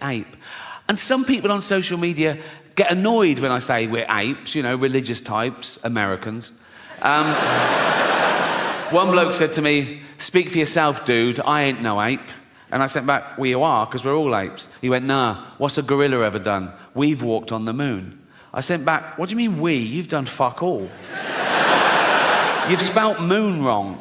ape. And some people on social media get annoyed when I say we're apes, you know, religious types, Americans. One bloke said to me, "Speak for yourself, dude, I ain't no ape." And I sent back, "Well, you are, because we're all apes." He went, "Nah, what's a gorilla ever done? We've walked on the moon." I sent back, "What do you mean we? You've done fuck all. You've spelt moon wrong."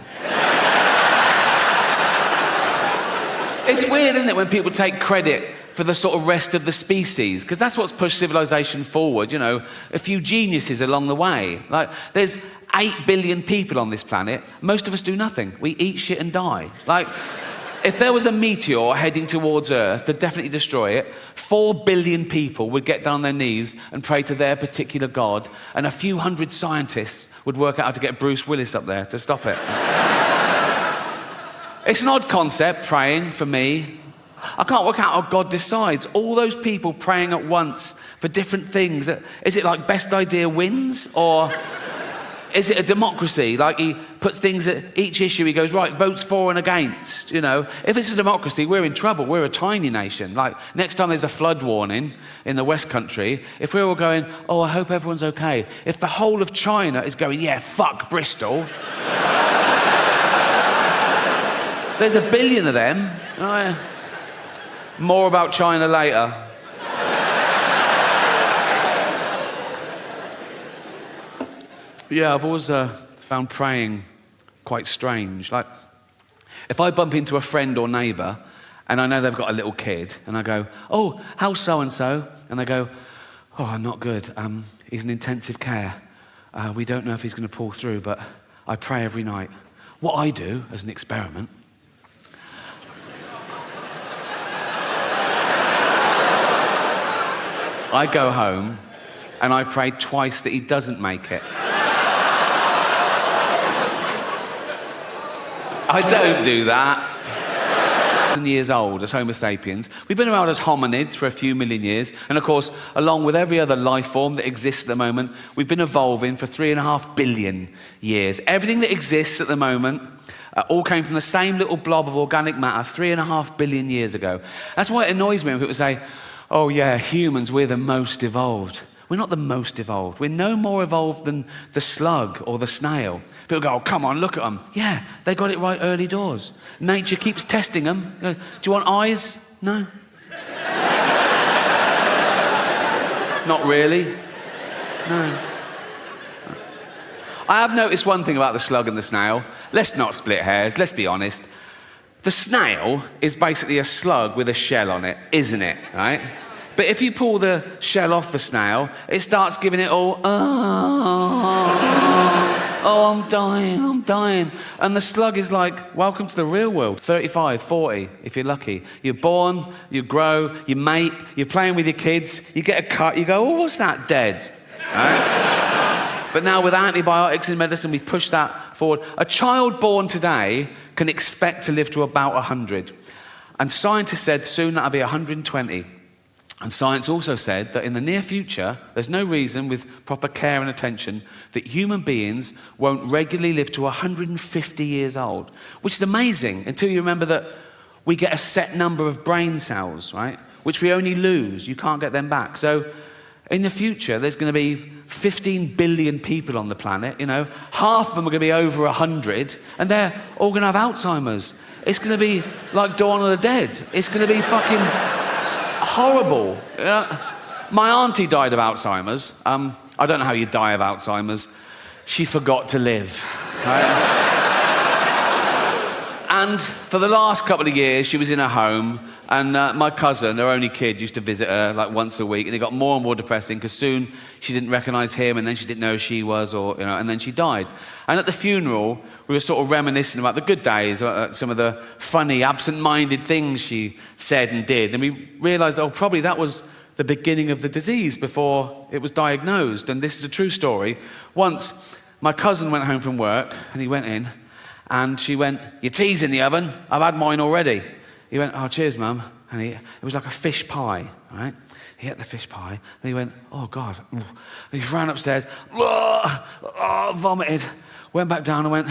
It's weird, isn't it, when people take credit for the sort of rest of the species, because that's what's pushed civilization forward, you know, a few geniuses along the way. Like, there's 8 billion people on this planet. Most of us do nothing. We eat shit and die. Like, if there was a meteor heading towards Earth to definitely destroy it, 4 billion people would get down on their knees and pray to their particular god, and a few hundred scientists would work out how to get Bruce Willis up there to stop it. It's an odd concept, praying, for me. I can't work out how God decides. All those people praying at once for different things. Is it like best idea wins? Or is it a democracy? Like he puts things at each issue, he goes, right, votes for and against, you know. If it's a democracy, we're in trouble. We're a tiny nation. Like, next time there's a flood warning in the West Country, if we're all going, "Oh, I hope everyone's okay." If the whole of China is going, "Yeah, fuck Bristol." There's a billion of them. More about China later. Yeah, I've always found praying quite strange. Like, if I bump into a friend or neighbour and I know they've got a little kid, and I go, "Oh, how's so-and-so?" And they go, "Oh, not good. He's in intensive care. We don't know if he's going to pull through, but I pray every night." What I do, as an experiment, I go home and I pray twice that he doesn't make it. I don't do that. Years old as Homo sapiens. We've been around as hominids for a few million years, and of course, along with every other life form that exists at the moment, we've been evolving for 3.5 billion years. Everything that exists at the moment all came from the same little blob of organic matter 3.5 billion years ago. That's why it annoys me when people say, "Oh yeah, humans, we're the most evolved." We're not the most evolved. We're no more evolved than the slug or the snail. People go, "Oh, come on, look at them." Yeah, they got it right early doors. Nature keeps testing them. Do you want eyes? No. Not really. No. I have noticed one thing about the slug and the snail. Let's not split hairs, let's be honest. The snail is basically a slug with a shell on it, isn't it, right? But if you pull the shell off the snail, it starts giving it all, "Oh, I'm dying. And the slug is like, "Welcome to the real world." 35, 40, if you're lucky. You're born, you grow, you mate, you're playing with your kids, you get a cut, you go, "Oh, what's that, dead?" Right? But now with antibiotics in medicine, we've pushed that forward. A child born today can expect to live to about 100. And scientists said soon that'll be 120. And science also said that in the near future, there's no reason, with proper care and attention, that human beings won't regularly live to 150 years old, which is amazing until you remember that we get a set number of brain cells, right, which we only lose. You can't get them back. So in the future, there's going to be 15 billion people on the planet, you know. Half of them are going to be over 100, and they're all going to have Alzheimer's. It's going to be like Dawn of the Dead. It's going to be fucking horrible. My auntie died of Alzheimer's. I don't know how you die of Alzheimer's. She forgot to live. Right? And for the last couple of years, she was in her home, and my cousin, her only kid, used to visit her like once a week, and it got more and more depressing because soon she didn't recognise him, and then she didn't know who she was, or you know, and then she died. And at the funeral, we were sort of reminiscing about the good days, some of the funny, absent-minded things she said and did, and we realised, oh, probably that was the beginning of the disease before it was diagnosed. And this is a true story. Once, my cousin went home from work, and he went in, and she went, "Your tea's in the oven. I've had mine already." He went, "Oh, cheers, Mum." And it was like a fish pie, right? He ate the fish pie, and he went, "Oh, God." And he ran upstairs, vomited, went back down and went,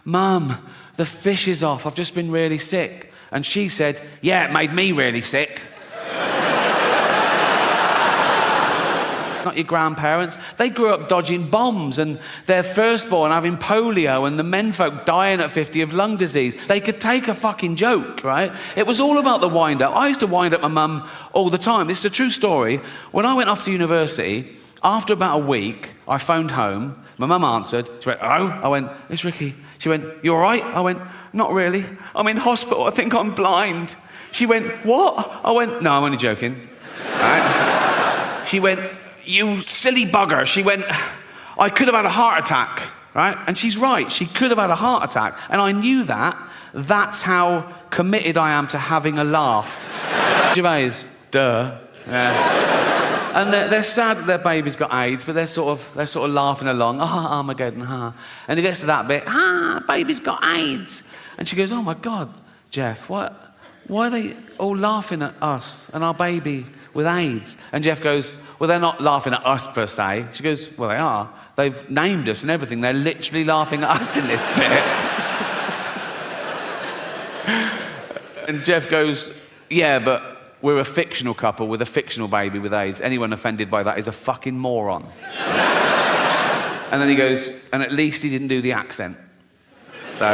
"Mum, the fish is off. I've just been really sick." And she said, "Yeah, it made me really sick." not your grandparents. They grew up dodging bombs and their firstborn having polio and the menfolk dying at 50 of lung disease. They could take a fucking joke, right? It was all about the wind-up. I used to wind up my mum all the time. This is a true story. When I went off to university, after about a week, I phoned home. My mum answered. She went, "Oh." I went, "It's Ricky." She went, "You all right?" I went, "Not really. I'm in hospital. I think I'm blind." She went, "What?" I went, "No, I'm only joking." Right? She went, "You silly bugger." She went, "I could have had a heart attack." Right? And she's right. She could have had a heart attack. And I knew that. That's how committed I am to having a laugh. Gervais, duh. Yeah. And they're sad that their baby's got AIDS, but they're sort of laughing along. "Ah, Armageddon, ha." And it gets to that bit, "Baby's got AIDS." And she goes, "Oh my God, Jeff, why are they all laughing at us and our baby with AIDS?" And Jeff goes, "Well, they're not laughing at us per se." She goes, "Well, they are. They've named us and everything. They're literally laughing at us in this bit." And Jeff goes, "Yeah, but we're a fictional couple with a fictional baby with AIDS. Anyone offended by that is a fucking moron." And then he goes, "And at least he didn't do the accent." So...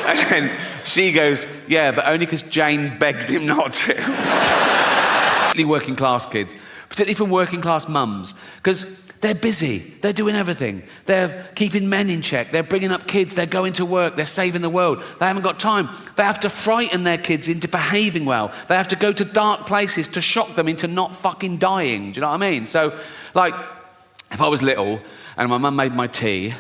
And then she goes, "Yeah, but only because Jane begged him not to." Particularly working class kids, particularly from working class mums, because they're busy, they're doing everything. They're keeping men in check, they're bringing up kids, they're going to work, they're saving the world. They haven't got time. They have to frighten their kids into behaving well. They have to go to dark places to shock them into not fucking dying. Do you know what I mean? So, like, if I was little and my mum made my tea,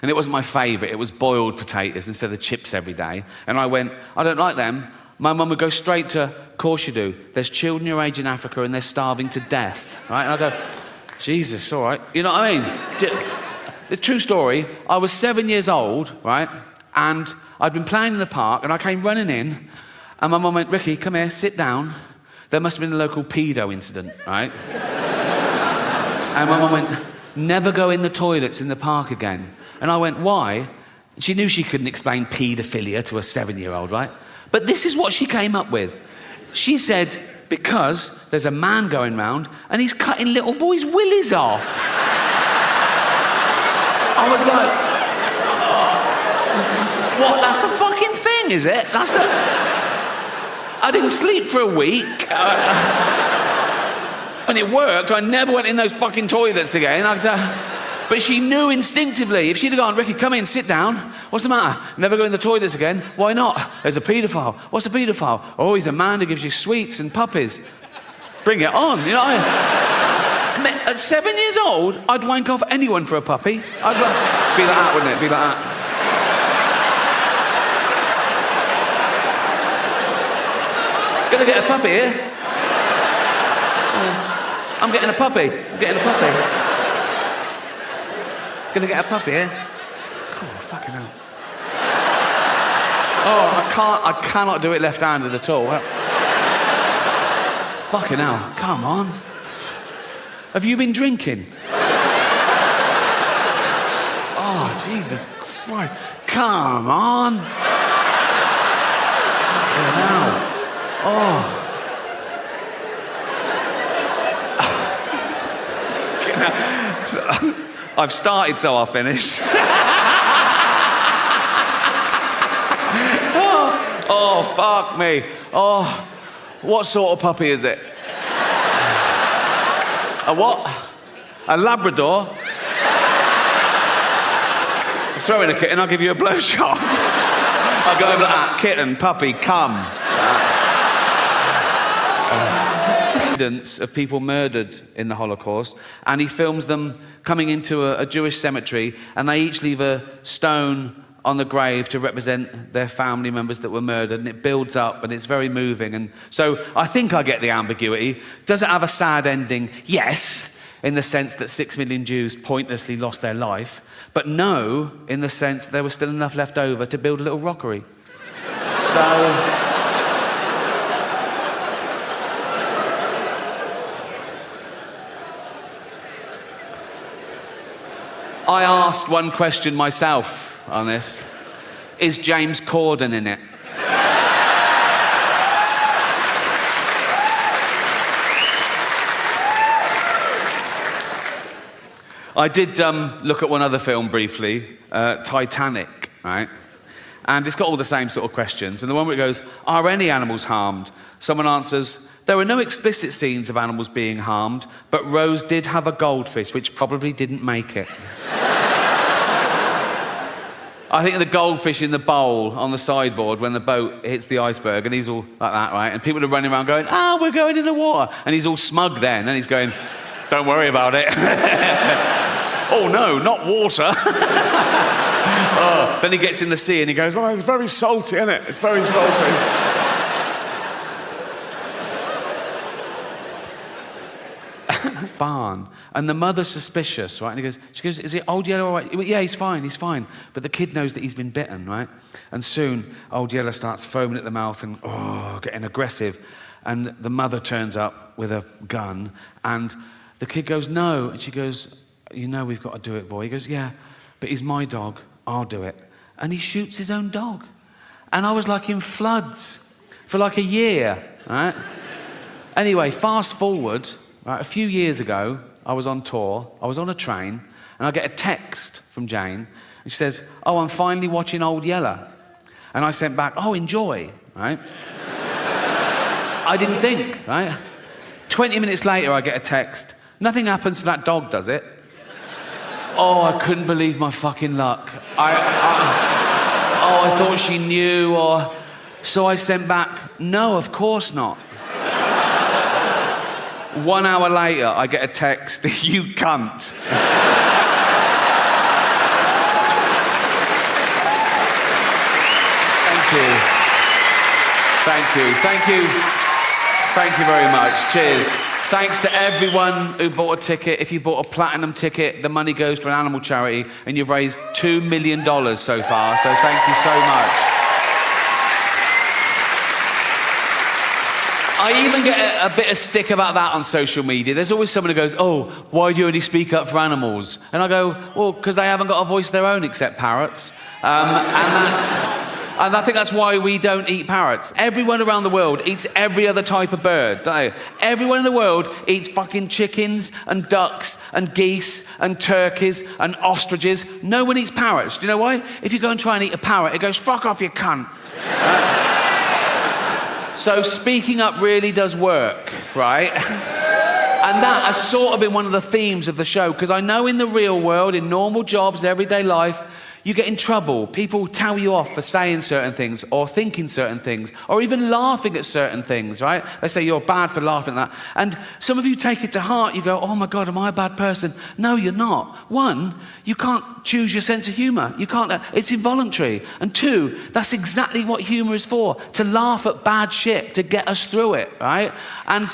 and it wasn't my favourite, it was boiled potatoes instead of chips every day, and I went, "I don't like them," my mum would go straight to, "Course you do. There's children your age in Africa and they're starving to death." Right? And I go, "Jesus, all right." You know what I mean? The true story, I was 7 years old, right? And I'd been playing in the park and I came running in and my mum went, "Ricky, come here, sit down." There must have been a local pedo incident, right? And my mum went, "Never go in the toilets in the park again." And I went, "Why?" She knew she couldn't explain paedophilia to a 7-year-old, right? But this is what she came up with. She said, "Because there's a man going round and he's cutting little boys' willies off." I was like, "What? That's a fucking thing, is it? That's a..." I didn't sleep for a week. And it worked. I never went in those fucking toilets again. But she knew instinctively. If she'd have gone, "Ricky, come in, sit down. What's the matter? Never go in the toilets again." "Why not?" "There's a paedophile." "What's a paedophile?" "Oh, he's a man who gives you sweets and puppies." Bring it on, you know what I mean? At 7 years old, I'd wank off anyone for a puppy. I'd be like that, wouldn't it? Be like that. Gonna get a puppy here. I'm getting a puppy. I'm getting a puppy. Gonna get a puppy, eh? Oh, fucking hell. Oh, I cannot do it left-handed at all. Fucking hell, come on. Have you been drinking? Oh, Jesus Christ. Come on. Fucking hell. Oh. I've started, so I'll finish. Oh, fuck me. Oh, what sort of puppy is it? A what? A Labrador? Throw in a kitten, I'll give you a blowjob. I'll go over that. Kitten, puppy, come. Evidence of people murdered in the Holocaust, and he films them coming into a Jewish cemetery, and they each leave a stone on the grave to represent their family members that were murdered, and it builds up, and it's very moving. And so I think I get the ambiguity. Does it have a sad ending? Yes, in the sense that 6 million Jews pointlessly lost their life, but no, in the sense there was still enough left over to build a little rockery. So... I asked one question myself on this. Is James Corden in it? I did look at one other film briefly, Titanic, right? And it's got all the same sort of questions. And the one where it goes, are any animals harmed? Someone answers, there were no explicit scenes of animals being harmed, but Rose did have a goldfish, which probably didn't make it. I think the goldfish in the bowl on the sideboard when the boat hits the iceberg, and he's all like that, right? And people are running around going, we're going in the water. And he's all smug then, and he's going, don't worry about it. Oh no, not water. Then he gets in the sea and he goes, well, it's very salty, isn't it? It's very salty. Barn. And the mother's suspicious, right? And she goes, is it Old Yeller all right? Yeah, he's fine. But the kid knows that he's been bitten, right? And soon, Old Yeller starts foaming at the mouth and, getting aggressive. And the mother turns up with a gun. And the kid goes, no. And she goes, you know we've got to do it, boy. He goes, yeah, but he's my dog. I'll do it. And he shoots his own dog. And I was like in floods for like a year, right? Anyway, fast forward. Right, a few years ago, I was on tour, I was on a train, and I get a text from Jane, and she says, I'm finally watching Old Yeller. And I sent back, enjoy, right? I didn't think, right? 20 minutes later, I get a text, nothing happens to that dog, does it? I couldn't believe my fucking luck. I thought she knew, so I sent back, no, of course not. 1 hour later, I get a text, you cunt. Thank you very much. Cheers. Thanks to everyone who bought a ticket. If you bought a platinum ticket, the money goes to an animal charity, and you've raised $2 million so far, so thank you so much. I even get a bit of stick about that on social media. There's always someone who goes, why do you only speak up for animals? And I go, well, because they haven't got a voice of their own except parrots. And I think that's why we don't eat parrots. Everyone around the world eats every other type of bird, don't they? Everyone in the world eats fucking chickens and ducks and geese and turkeys and ostriches. No one eats parrots. Do you know why? If you go and try and eat a parrot, it goes, fuck off, you cunt. So speaking up really does work, right? And that has sort of been one of the themes of the show, because I know in the real world, in normal jobs, everyday life, you get in trouble. People tell you off for saying certain things or thinking certain things or even laughing at certain things, right? They say you're bad for laughing at that. And some of you take it to heart. You go, oh my God, am I a bad person? No, you're not. One, you can't choose your sense of humour. You can't, it's involuntary. And two, that's exactly what humour is for, to laugh at bad shit, to get us through it, right? And...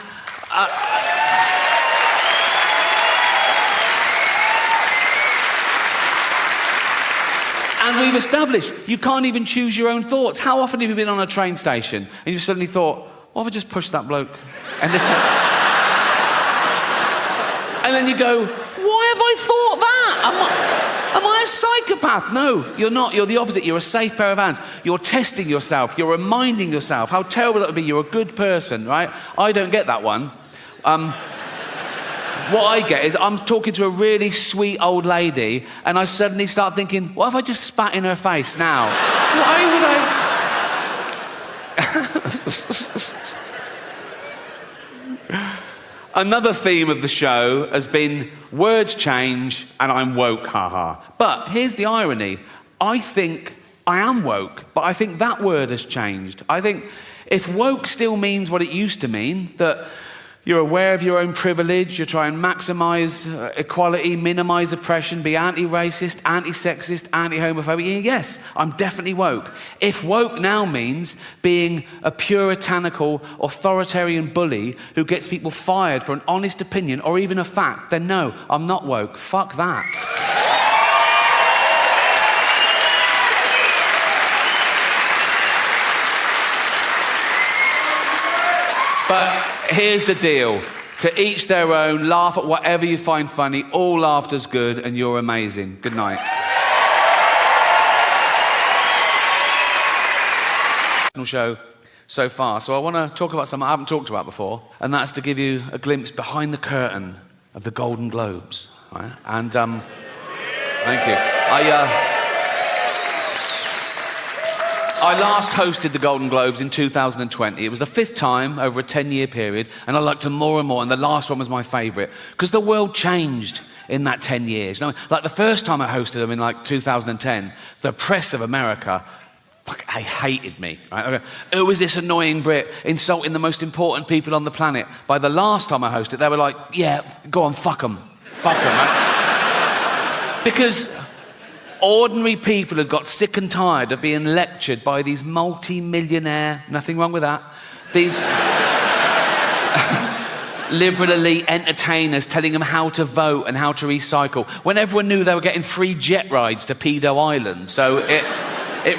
And we've established you can't even choose your own thoughts. How often have you been on a train station and you've suddenly thought, what if I just pushed that bloke? And then you go, why have I thought that? Am I a psychopath? No, you're not. You're the opposite. You're a safe pair of hands. You're testing yourself. You're reminding yourself how terrible that would be. You're a good person, right? I don't get that one. What I get is I'm talking to a really sweet old lady and I suddenly start thinking, what if I just spat in her face now? Why would I? Another theme of the show has been words change and I'm woke, haha. But here's the irony. I think I am woke, but I think that word has changed. I think if woke still means what it used to mean, that you're aware of your own privilege, you try and maximise equality, minimise oppression, be anti-racist, anti-sexist, anti-homophobic. Yes, I'm definitely woke. If woke now means being a puritanical, authoritarian bully who gets people fired for an honest opinion or even a fact, then no, I'm not woke. Fuck that. But here's the deal. To each their own, laugh at whatever you find funny. All laughter's good and you're amazing. Good night. Show so far. So I want to talk about something I haven't talked about before, and that's to give you a glimpse behind the curtain of the Golden Globes, right? And thank you. I last hosted the Golden Globes in 2020. It was the 5th time over a 10-year period, and I liked them more and more, and the last one was my favourite, because the world changed in that 10 years. You know, like the first time I hosted them in like 2010, the press of America, they hated me. Right? Who is this annoying Brit insulting the most important people on the planet? By the last time I hosted, they were like, yeah, go on, fuck them. Fuck them, right? Because ordinary people had got sick and tired of being lectured by these multi-millionaire, nothing wrong with that, these liberal elite entertainers telling them how to vote and how to recycle, when everyone knew they were getting free jet rides to Pedo Island. So it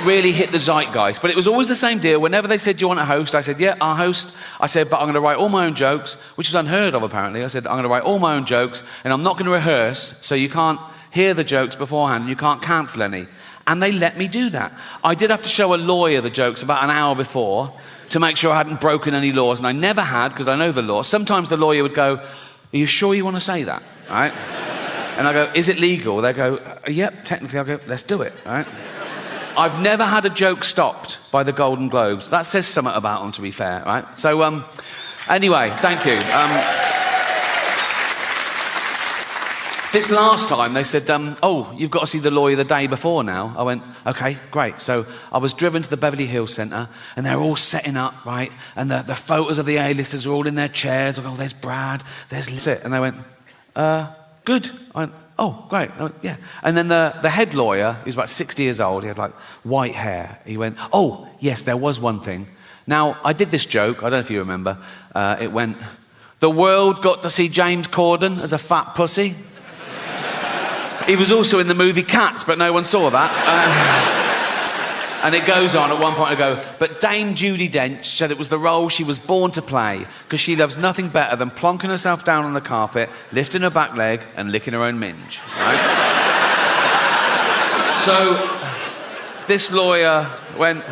really hit the zeitgeist. But it was always the same deal. Whenever they said, do you want to host? I said, yeah, I'll host. I said, but I'm going to write all my own jokes, which was unheard of, apparently. I said, I'm going to write all my own jokes, and I'm not going to rehearse, so you can't hear the jokes beforehand, and you can't cancel any. And they let me do that. I did have to show a lawyer the jokes about an hour before to make sure I hadn't broken any laws, and I never had, because I know the law. Sometimes the lawyer would go, are you sure you want to say that? Right? And I go, is it legal? They go, yep, technically. I go, let's do it. Right? I've never had a joke stopped by the Golden Globes. That says something about them, to be fair, right? So, anyway, thank you. This last time, they said, oh, you've got to see the lawyer the day before now. I went, okay, great. So I was driven to the Beverly Hills Centre, and they're all setting up, right? And the photos of the A-listers are all in their chairs. I go, oh, there's Brad, there's Lisa. And they went, good. I went, oh, great. I went, yeah. And then the head lawyer, he was about 60 years old, he had like white hair. He went, oh, yes, there was one thing. Now, I did this joke, I don't know if you remember. It went, the world got to see James Corden as a fat pussy. He was also in the movie Cats, but no one saw that. And it goes on, at one point I go, but Dame Judi Dench said it was the role she was born to play, because she loves nothing better than plonking herself down on the carpet, lifting her back leg, and licking her own minge. Right? So, this lawyer went,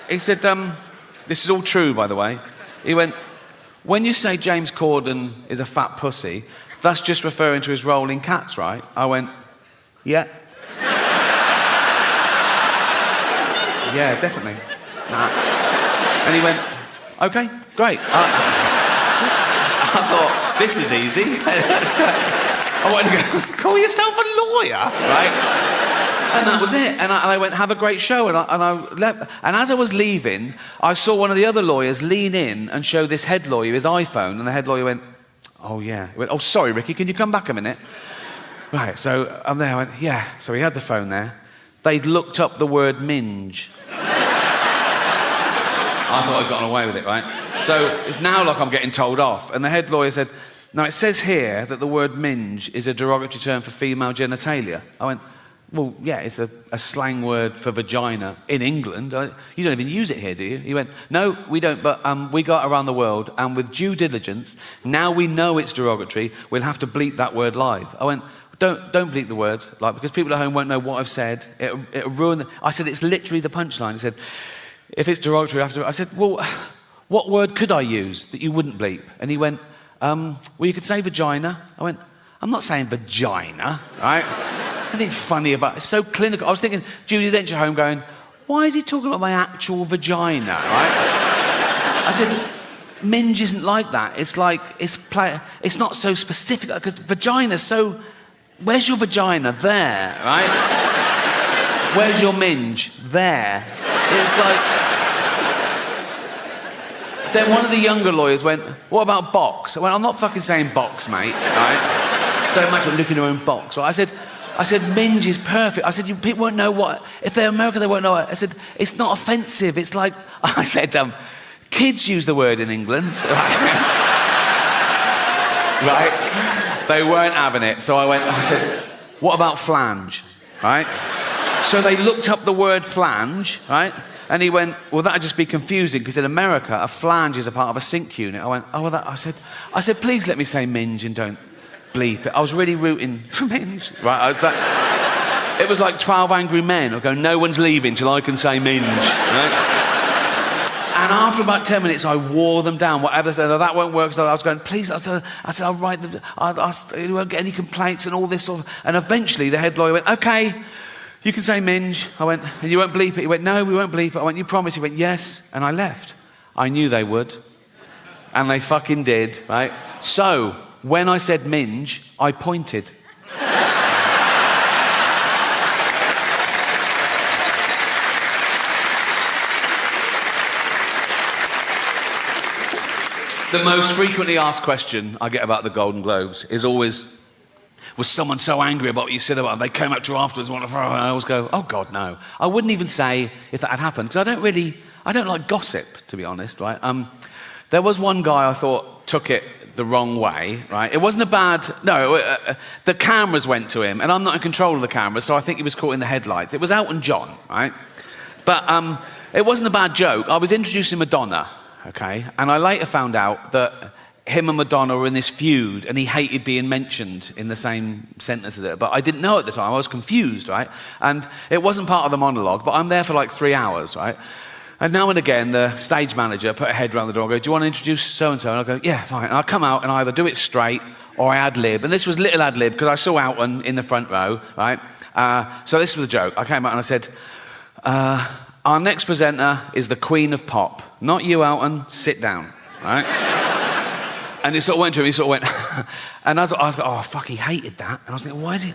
he said, this is all true, by the way. He went, when you say James Corden is a fat pussy, that's just referring to his role in Cats, right? I went, yeah. Yeah, definitely. Nah. And he went, okay, great. I thought, this is easy. I wanted to go, call yourself a lawyer, right? And that was it. And I went, have a great show. And I left. And as I was leaving, I saw one of the other lawyers lean in and show this head lawyer his iPhone. And the head lawyer went, oh, yeah. He went, oh, sorry, Ricky, can you come back a minute? Right, so I'm there. I went, yeah. So he had the phone there. They'd looked up the word minge. I thought I'd gotten away with it, right? So it's now like I'm getting told off. And the head lawyer said, now it says here that the word minge is a derogatory term for female genitalia. I went, well, yeah, it's a slang word for vagina in England. You don't even use it here, do you? He went, no, we don't, but we got around the world, and with due diligence, now we know it's derogatory, we'll have to bleep that word live. I went, don't bleep the word, like, because people at home won't know what I've said. It'll ruin the... I said, it's literally the punchline. He said, if it's derogatory, I have to... I said, well, what word could I use that you wouldn't bleep? And he went, well, you could say vagina. I went, I'm not saying vagina, right? Nothing funny about it. It's so clinical. I was thinking, Judi Dench at home going, why is he talking about my actual vagina, right? I said, minge isn't like that. It's like, it's not so specific, because vagina's so... Where's your vagina? There, right? Where's your minge? There. It's like... Then one of the younger lawyers went, what about box? I went, I'm not fucking saying box, mate, right? So much for looking at your own box, right? I said, minge is perfect. I said, people won't know what... If they're American, they won't know it. I said, it's not offensive. It's like... I said, kids use the word in England. Right? They weren't having it. So I said, what about flange? Right? So they looked up the word flange, right? And he went, well, that'd just be confusing, because in America, a flange is a part of a sink unit. I went, oh, well, I said, please let me say minge and don't bleep it. I was really rooting for minge, right? It was like 12 Angry Men. I go, no one's leaving till I can say minge, right? And after about 10 minutes, I wore them down. Whatever, said, oh, that won't work. So I was going, please, I said, I'll write them. You won't get any complaints and all this sort of. And eventually, the head lawyer went, okay, you can say minge. I went, and you won't bleep it. He went, no, we won't bleep it. I went, you promise? He went, yes. And I left. I knew they would. And they fucking did, right? So, when I said minge, I pointed. The most frequently asked question I get about the Golden Globes is always, was someone so angry about what you said about them, they came up to you afterwards and want to throw, and I always go, oh God, no. I wouldn't even say if that had happened, because I don't like gossip, to be honest, right? There was one guy I thought took it the wrong way, right? It wasn't the cameras went to him, and I'm not in control of the cameras, so I think he was caught in the headlights. It was Elton John, right? But it wasn't a bad joke. I was introducing Madonna, okay? And I later found out that him and Madonna were in this feud, and he hated being mentioned in the same sentence as it. But I didn't know at the time. I was confused, right? And it wasn't part of the monologue, but I'm there for like 3 hours, right? And now and again, the stage manager put a head around the door and go, do you want to introduce so-and-so? And I go, yeah, fine. And I come out and I either do it straight or I ad-lib. And this was little ad-lib because I saw Elton in the front row, right? So this was a joke. I came out and I said, our next presenter is the Queen of Pop. Not you, Elton. Sit down, right? And he sort of went to him, he sort of went, and I was like, oh, fuck, he hated that. And I was thinking, why is he,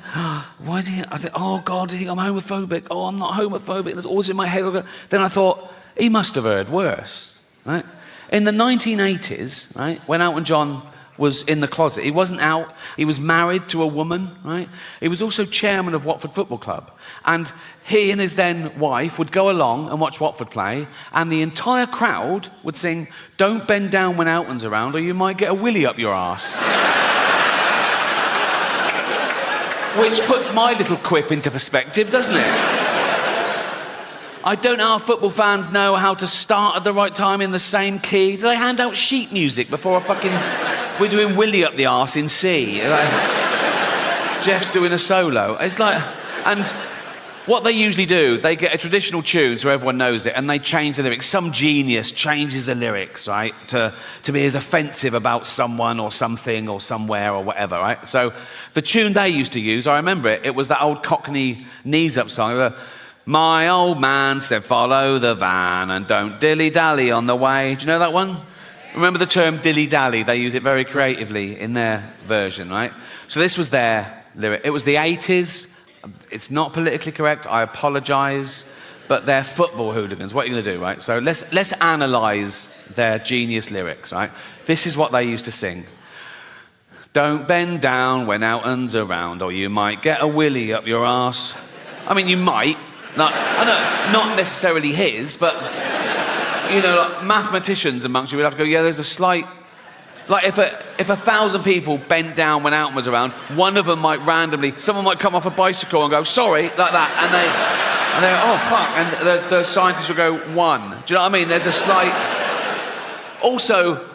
I said, oh, God, do you think I'm homophobic? Oh, I'm not homophobic. That's always in my head. Then I thought, he must have heard worse, right? In the 1980s, right, when Elton John was in the closet, he wasn't out, he was married to a woman, right? He was also chairman of Watford Football Club. And he and his then wife would go along and watch Watford play, and the entire crowd would sing, don't bend down when Elton's around or you might get a willy up your arse. Which puts my little quip into perspective, doesn't it? I don't know how football fans know how to start at the right time in the same key. Do they hand out sheet music before a fucking... We're doing Willy up the arse in C. Like, Jeff's doing a solo. It's like... And what they usually do, they get a traditional tune so everyone knows it, and they change the lyrics. Some genius changes the lyrics, right, to be as offensive about someone or something or somewhere or whatever, right? So the tune they used to use, I remember it, it was that old Cockney knees-up song. My old man said, follow the van and don't dilly-dally on the way. Do you know that one? Remember the term dilly-dally? They use it very creatively in their version, right? So this was their lyric. It was the 80s. It's not politically correct. I apologise. But they're football hooligans. What are you going to do, right? So let's analyse their genius lyrics, right? This is what they used to sing. Don't bend down when Elton's around or you might get a willy up your arse. I mean, you might. Not necessarily his, but, you know, like mathematicians amongst you would have to go, yeah, there's a slight... Like, if 1,000 people bent down when Elton was around, one of them might randomly... Someone might come off a bicycle and go, sorry, like that, and they oh, fuck, and the scientists will go, one. Do you know what I mean? There's a slight... Also,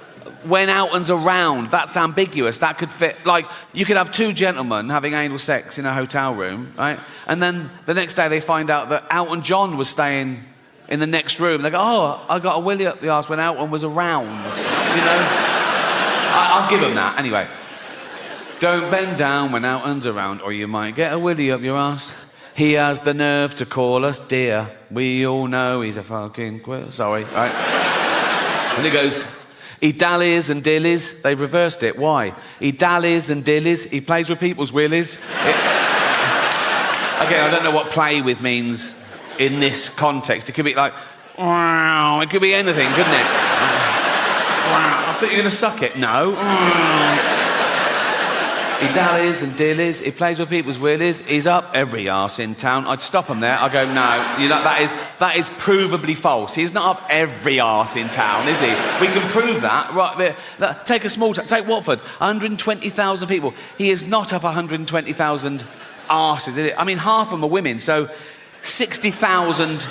when Elton's around, that's ambiguous. That could fit... Like, you could have two gentlemen having anal sex in a hotel room, right? And then the next day they find out that Elton John was staying in the next room. They go, oh, I got a willy up the arse when Elton was around, you know? I'll give him that. Anyway. Don't bend down when Elton's around or you might get a willy up your arse. He has the nerve to call us dear. We all know he's a fucking queer. Sorry, right? And he goes... He dallies and dillies. They've reversed it. Why? He dallies and dillies. He plays with people's willies. Again, I don't know what play with means in this context. It could be like, wow. It could be anything, couldn't it? Wow. I thought you were going to suck it. No. He dallies and dillies. He plays with people's willies. He's up every arse in town. I'd stop him there. I'd go, no, you know, that is provably false. He's not up every arse in town, is he? We can prove that. Right, take a small town. Take Watford. 120,000 people. He is not up 120,000 arses, is it? I mean, half of them are women, so 60,000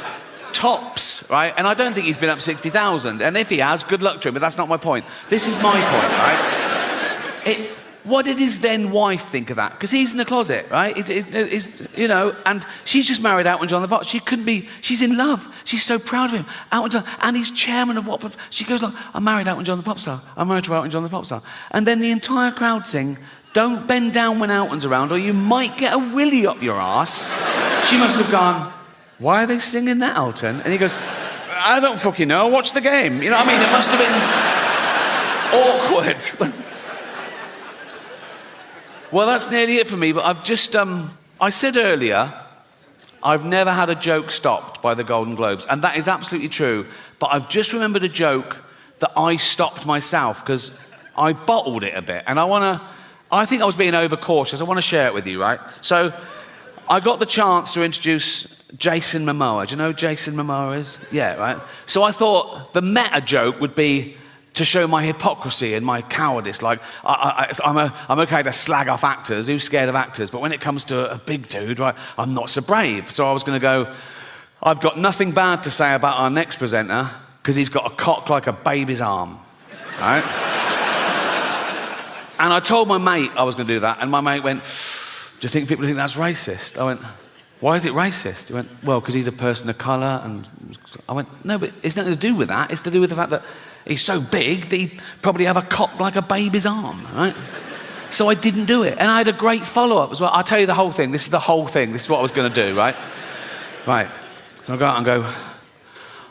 tops, right? And I don't think he's been up 60,000. And if he has, good luck to him, but that's not my point. This is my point, right? what did his then wife think of that? Because he's in the closet, right? You know, and she's just married Elton John the pop. She's in love. She's so proud of him. Elton John, and he's chairman of Watford. She goes like, I'm married Elton John the pop star. I'm married to Elton John the pop star. And then the entire crowd sing, don't bend down when Elton's around or you might get a willy up your arse. She must have gone, why are they singing that, Elton? And he goes, I don't fucking know, watch the game. You know what I mean? It must have been awkward. Well, that's nearly it for me, but I've just, I said earlier, I've never had a joke stopped by the Golden Globes, and that is absolutely true, but I've just remembered a joke that I stopped myself, because I bottled it a bit, and I think I was being overcautious. I want to share it with you, right? So, I got the chance to introduce Jason Momoa. Do you know who Jason Momoa is? Yeah, right? So I thought the meta joke would be to show my hypocrisy and my cowardice. Like, I'm okay to slag off actors, who's scared of actors, but when it comes to a big dude, right, I'm not so brave. So I was going to go, I've got nothing bad to say about our next presenter, because he's got a cock like a baby's arm, right? And I told my mate I was going to do that, and my mate went, do you think people think that's racist? I went, why is it racist? He went, well, because he's a person of colour, and I went, no, but it's nothing to do with that. It's to do with the fact that he's so big that he'd probably have a cock like a baby's arm, right? So I didn't do it. And I had a great follow-up as well. I'll tell you the whole thing. This is the whole thing. This is what I was going to do, right? Right. So I go out and go,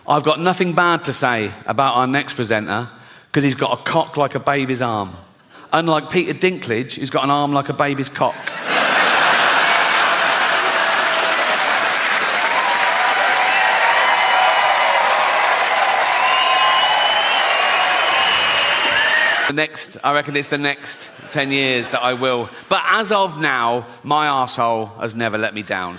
I've got nothing bad to say about our next presenter because he's got a cock like a baby's arm. Unlike Peter Dinklage, who's got an arm like a baby's cock. I reckon it's the next 10 years that I will. But as of now, my arsehole has never let me down.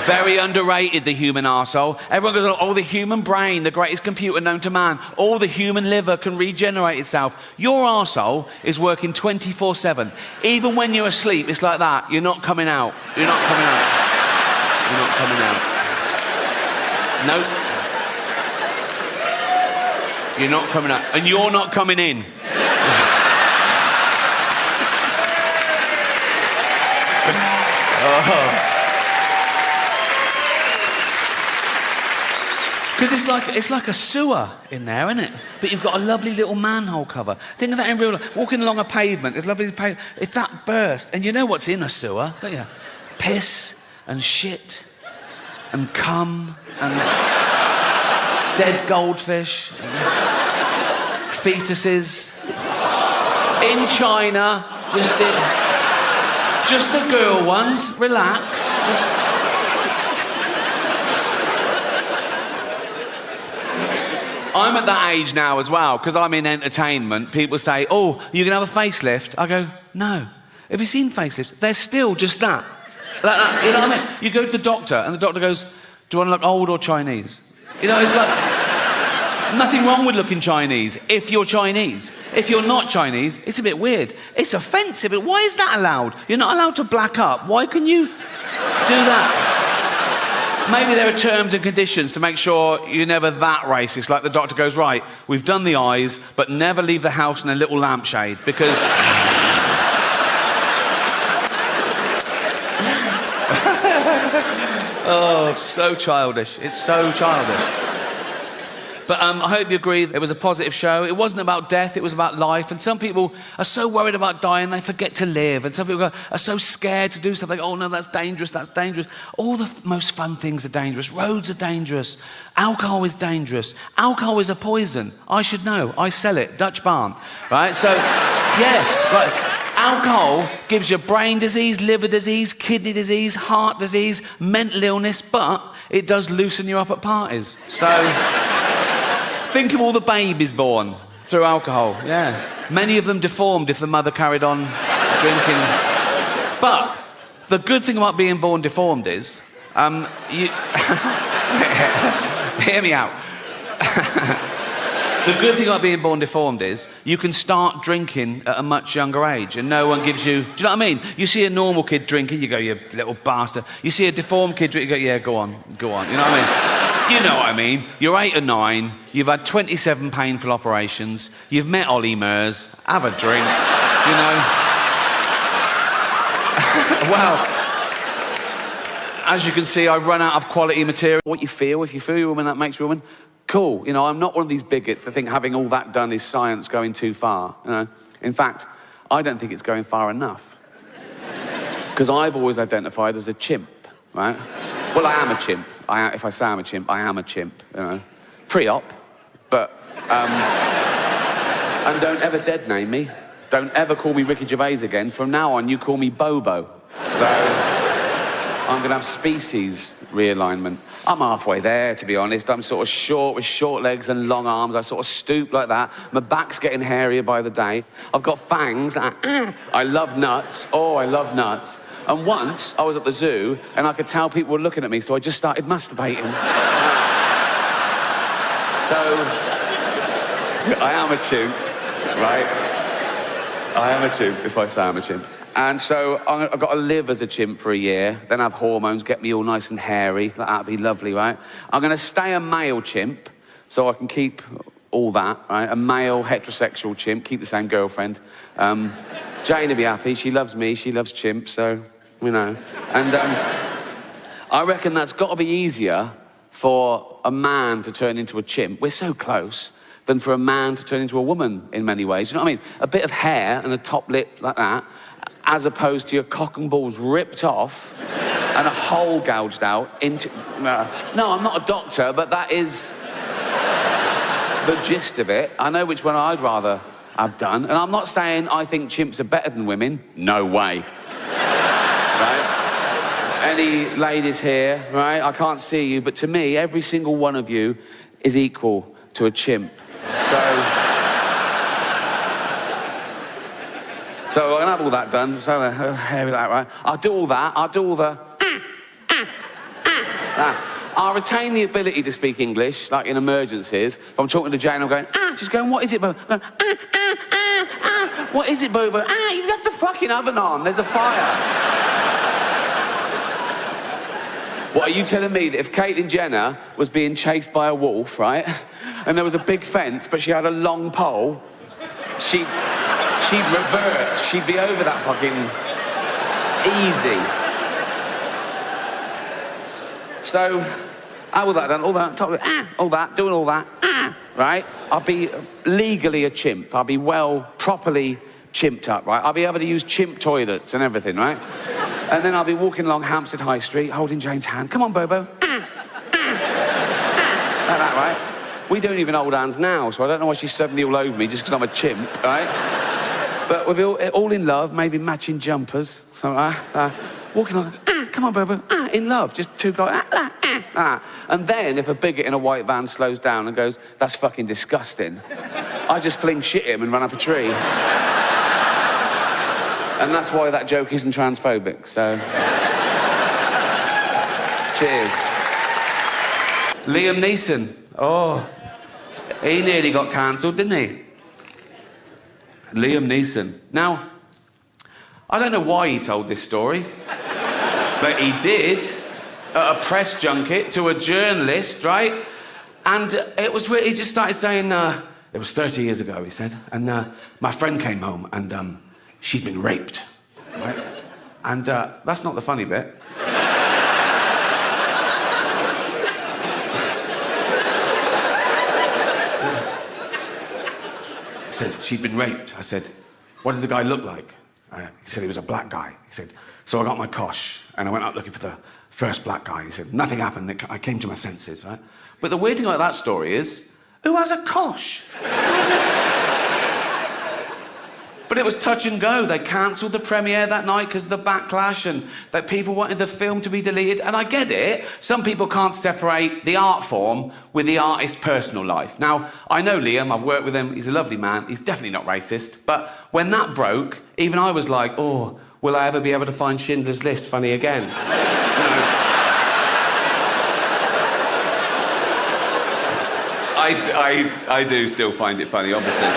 Very underrated, the human arsehole. Everyone goes, oh, the human brain, the greatest computer known to man. All the human liver can regenerate itself. Your arsehole is working 24/7. Even when you're asleep, it's like that. You're not coming out. You're not coming out. You're not coming out. Nope. You're not coming out. And you're not coming in. Because it's like a sewer in there, isn't it? But you've got a lovely little manhole cover. Think of that in real life. Walking along a pavement, it's lovely pavement. If that burst, and you know what's in a sewer, don't you? Piss and shit and cum and dead goldfish, and fetuses. In China, just the girl ones. Relax. I'm at that age now as well, because I'm in entertainment. People say, oh, you can have a facelift. I go, no. Have you seen facelifts? They're still just that. Like that. You know what I mean? You go to the doctor, and the doctor goes, do you want to look old or Chinese? You know, it's like, nothing wrong with looking Chinese if you're Chinese. If you're not Chinese, it's a bit weird. It's offensive. Why is that allowed? You're not allowed to black up. Why can you do that? Maybe there are terms and conditions to make sure you're never that racist. Like the doctor goes, right, we've done the eyes, but never leave the house in a little lampshade, because... Oh, so childish. It's so childish. But I hope you agree it was a positive show. It wasn't about death, it was about life. And some people are so worried about dying, they forget to live. And some people are so scared to do something. Oh, no, that's dangerous, that's dangerous. All the most fun things are dangerous. Roads are dangerous. Alcohol is dangerous. Alcohol is a poison. I should know. I sell it. Dutch Barn. Right? So, yes. Right. Alcohol gives you brain disease, liver disease, kidney disease, heart disease, mental illness, but it does loosen you up at parties. So... think of all the babies born through alcohol, yeah. Many of them deformed if the mother carried on drinking. But the good thing about being born deformed is, you... Hear me out. The good thing about being born deformed is you can start drinking at a much younger age and no one gives you... Do you know what I mean? You see a normal kid drinking, you go, you little bastard. You see a deformed kid drinking, you go, yeah, go on. You know what I mean? You know what I mean. You're 8 or 9, you've had 27 painful operations, you've met Ollie Murs, have a drink, you know. Well, as you can see, I run out of quality material. What you feel, if you feel you're a woman, that makes you a woman. Cool. You know, I'm not one of these bigots that think having all that done is science going too far. You know, in fact, I don't think it's going far enough. Because I've always identified as a chimp, right? Well, I am a chimp. If I say I'm a chimp, I am a chimp. You know, pre-op, but and don't ever dead name me. Don't ever call me Ricky Gervais again. From now on, you call me Bobo. So I'm going to have species realignment. I'm halfway there, to be honest. I'm sort of short with short legs and long arms. I sort of stoop like that. My back's getting hairier by the day. I've got fangs. I love nuts. Oh, I love nuts. And once I was at the zoo and I could tell people were looking at me, so I just started masturbating. So I am a chimp, right? I am a chimp if I say I'm a chimp. And so I've got to live as a chimp for a year, then have hormones, get me all nice and hairy. That'd be lovely, right? I'm going to stay a male chimp, so I can keep all that, right? A male heterosexual chimp, keep the same girlfriend. Jane will be happy. She loves me. She loves chimps, so, you know. And I reckon that's got to be easier for a man to turn into a chimp. We're so close. Than for a man to turn into a woman in many ways. You know what I mean? A bit of hair and a top lip like that, as opposed to your cock and balls ripped off and a hole gouged out into... No, I'm not a doctor, but that is the gist of it. I know which one I'd rather have done. And I'm not saying I think chimps are better than women. No way. Right? Any ladies here, right? I can't see you, but to me, every single one of you is equal to a chimp. So I'm gonna have all that done. So hairy that, right? I'll do all that. I'll do all the I'll retain the ability to speak English, like in emergencies. If I'm talking to Jane, I'm going, she's going, what is it, Bobo? What is it, Bobo? You left the fucking oven on. There's a fire. What, are you telling me that if Caitlyn Jenner was being chased by a wolf, right, and there was a big fence, but she had a long pole, she'd revert, she'd be over that fucking easy. So, all that done, all that, all that, doing all that, right? I'll be legally a chimp. I'll be properly chimped up, right? I'll be able to use chimp toilets and everything, right? And then I'll be walking along Hampstead High Street, holding Jane's hand. Come on, Bobo. Like that, right? We don't even hold hands now, so I don't know why she's suddenly all over me just because I'm a chimp, right? But we'll be all in love, maybe matching jumpers. So, walking along, come on, Bobo, in love. Just two guys, And then if a bigot in a white van slows down and goes, that's fucking disgusting, I just fling shit at him and run up a tree. And that's why that joke isn't transphobic, so... Cheers. Liam Neeson. Oh, he nearly got cancelled, didn't he? Liam Neeson. Now, I don't know why he told this story, but he did at a press junket to a journalist, right? And it was where he just started saying, it was 30 years ago, he said, and my friend came home and she'd been raped, right? And that's not the funny bit. He said, she'd been raped. I said, what did the guy look like? He said he was a black guy. He said, so I got my cosh and I went out looking for the first black guy. He said, nothing happened. I came to my senses, right? But the weird thing about that story is, who has a cosh? Who has a... But it was touch and go. They cancelled the premiere that night because of the backlash and that people wanted the film to be deleted. And I get it. Some people can't separate the art form with the artist's personal life. Now, I know Liam. I've worked with him. He's a lovely man. He's definitely not racist. But when that broke, even I was like, oh, will I ever be able to find Schindler's List funny again? You know, I do still find it funny, obviously.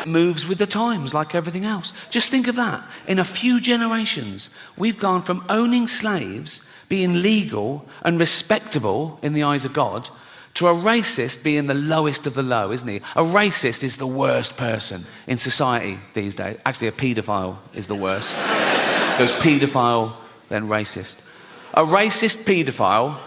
Moves with the times, like everything else. Just think of that. In a few generations, we've gone from owning slaves, being legal and respectable in the eyes of God, to a racist being the lowest of the low, isn't he? A racist is the worst person in society these days. Actually, a paedophile is the worst. Goes paedophile, then racist. A racist paedophile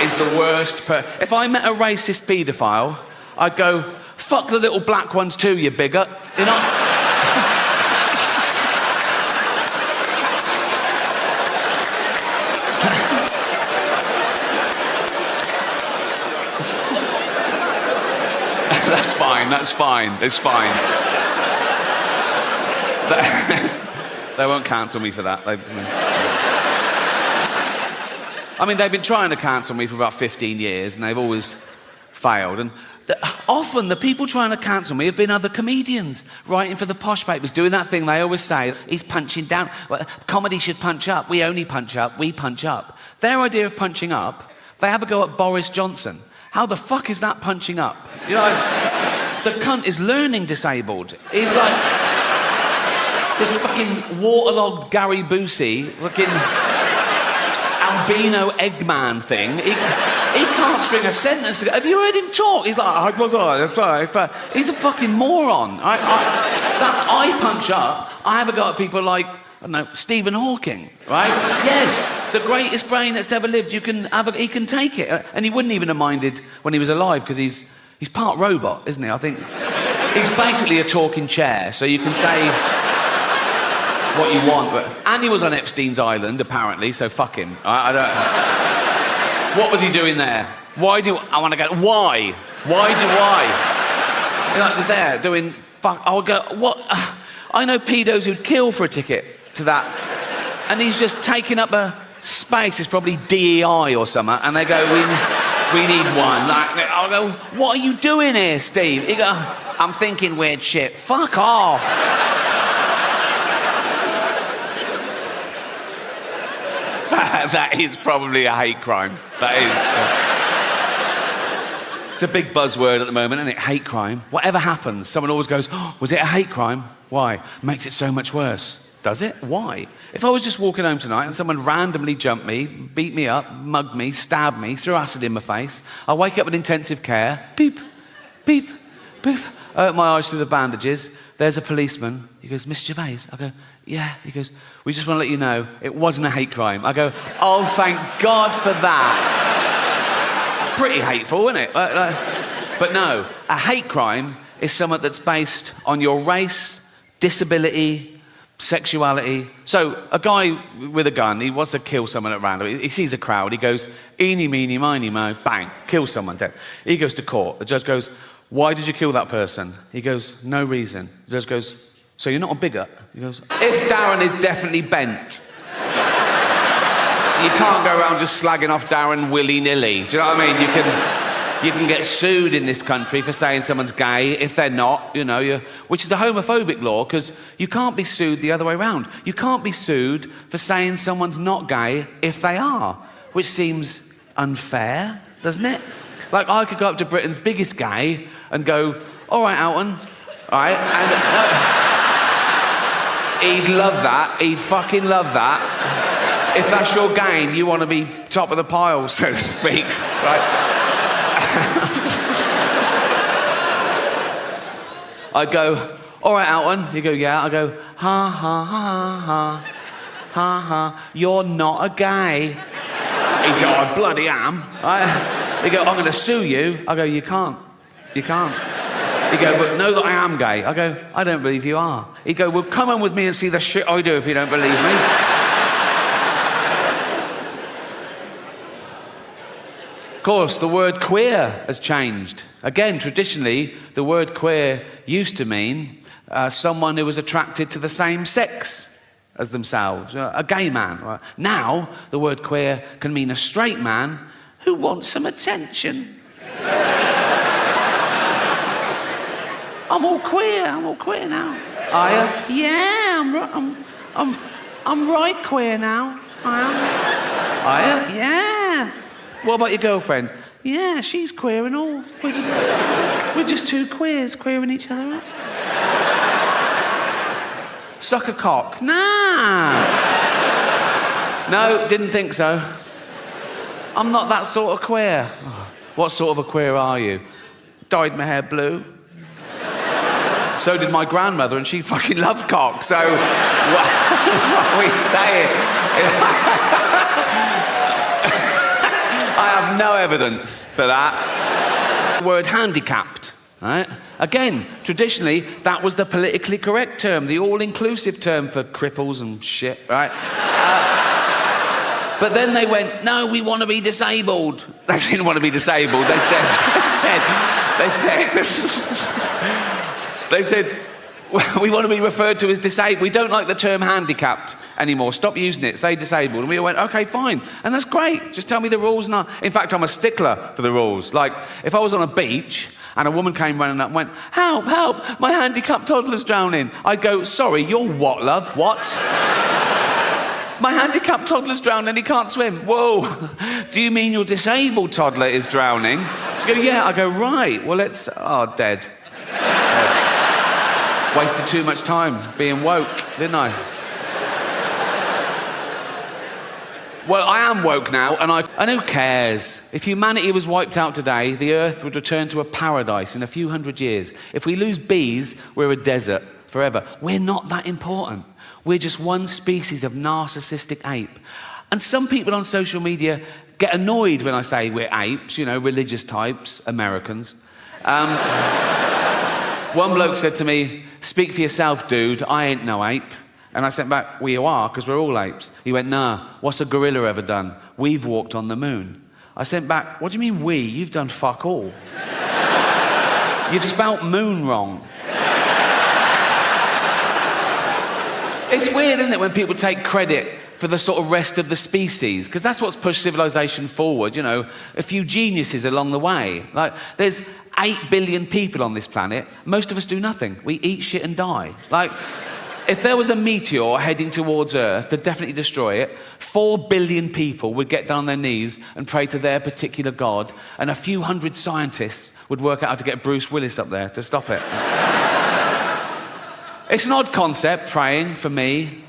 is the worst if I met a racist paedophile, I'd go, fuck the little black ones too, you bigot. You know? That's fine. They won't cancel me for that. I mean, they've been trying to cancel me for about 15 years, and they've always failed. And often the people trying to cancel me have been other comedians writing for the posh papers, doing that thing they always say, he's punching down. Well, comedy should punch up. We only punch up. We punch up. Their idea of punching up, they have a go at Boris Johnson. How the fuck is that punching up? You know, the cunt is learning disabled. He's like this fucking waterlogged Gary Busey, fucking albino Eggman thing. He can't string a sentence together. Have you heard him talk? He's like, he's a fucking moron. I punch up. I have a go at people like, I don't know, Stephen Hawking, right? Yes, the greatest brain that's ever lived. He can take it, and he wouldn't even have minded when he was alive because he's part robot, isn't he? I think he's basically a talking chair, so you can say what you want. And he was on Epstein's island, apparently, so fuck him. I don't. What was he doing there? Why do I want to go? Why? Why do I? You're not just there doing fuck. I would go. What? I know pedos who'd kill for a ticket to that, and he's just taking up a space. It's probably DEI or something, and they go, we need one. Like, I'll go, what are you doing here, Steve? He go, I'm thinking weird shit. Fuck off. That is probably a hate crime. That is. It's a big buzzword at the moment, isn't it? Hate crime. Whatever happens, someone always goes, oh, was it a hate crime? Why? Makes it so much worse. Does it? Why? If I was just walking home tonight and someone randomly jumped me, beat me up, mugged me, stabbed me, threw acid in my face, I wake up in intensive care, beep, beep, beep. I open my eyes through the bandages. There's a policeman. He goes, Miss Gervais? I go, yeah. He goes, we just want to let you know it wasn't a hate crime. I go, oh, thank God for that. Pretty hateful, isn't it? But no, a hate crime is something that's based on your race, disability, sexuality. So a guy with a gun, he wants to kill someone at random. He sees a crowd. He goes, eeny, meeny, miny, mo, bang, kills someone, dead. He goes to court. The judge goes, why did you kill that person? He goes, no reason. The judge goes, so you're not a bigot? He goes, if Darren is definitely bent, you can't go around just slagging off Darren willy-nilly. Do you know what I mean? You can get sued in this country for saying someone's gay if they're not, you know, which is a homophobic law because you can't be sued the other way around. You can't be sued for saying someone's not gay if they are, which seems unfair, doesn't it? Like, I could go up to Britain's biggest gay and go, all right, Alton, all right, and he'd love that. He'd fucking love that. If that's your game, you want to be top of the pile, so to speak, right? I'd go, all right, Alton. He'd go, yeah. I'd go, ha, ha, ha, ha, ha, ha, you're not a gay. He'd go, I bloody am. He'd go, I'm going to sue you. I go, you can't. You can't. He'd go, but know that I am gay. I go, I don't believe you are. He'd go, well, come on with me and see the shit I do if you don't believe me. Of course, the word queer has changed. Again, traditionally, the word queer used to mean someone who was attracted to the same sex as themselves, a gay man. Right? Now, the word queer can mean a straight man who wants some attention. I'm all queer now. Are you? Yeah, I'm right queer now. I am. Are you? Yeah. What about your girlfriend? Yeah, she's queer and all. We're just two queers queering each other up. Suck a cock? Nah. No, didn't think so. I'm not that sort of queer. Oh, what sort of a queer are you? Dyed my hair blue. So did my grandmother, and she fucking loved cock, so... what are we saying? I have no evidence for that. The word handicapped, right? Again, traditionally, that was the politically correct term, the all-inclusive term for cripples and shit, right? But then they went, no, we want to be disabled. They didn't want to be disabled. They said, we want to be referred to as disabled. We don't like the term handicapped anymore. Stop using it. Say disabled. And we went, okay, fine. And that's great. Just tell me the rules. In fact, I'm a stickler for the rules. Like, if I was on a beach and a woman came running up and went, help, help, my handicapped toddler's drowning. I'd go, sorry, you're what, love? What? My handicapped toddler's drowning and he can't swim. Whoa. Do you mean your disabled toddler is drowning? She'd go, yeah. I go, right. Well, dead. Dead. Wasted too much time being woke, didn't I? Well, I am woke now, and who cares? If humanity was wiped out today, the Earth would return to a paradise in a few hundred years. If we lose bees, we're a desert forever. We're not that important. We're just one species of narcissistic ape. And some people on social media get annoyed when I say we're apes, religious types, Americans. One bloke said to me, speak for yourself, dude, I ain't no ape. And I sent back, well, you are, because we're all apes. He went, nah, what's a gorilla ever done? We've walked on the moon. I sent back, what do you mean we? You've done fuck all. You've spelt moon wrong. It's weird, isn't it, when people take credit for the sort of rest of the species, because that's what's pushed civilization forward, a few geniuses along the way. Like, there's 8 billion people on this planet. Most of us do nothing. We eat shit and die. Like, if there was a meteor heading towards Earth to definitely destroy it, 4 billion people would get down on their knees and pray to their particular god, and a few hundred scientists would work out how to get Bruce Willis up there to stop it. It's an odd concept, praying, for me.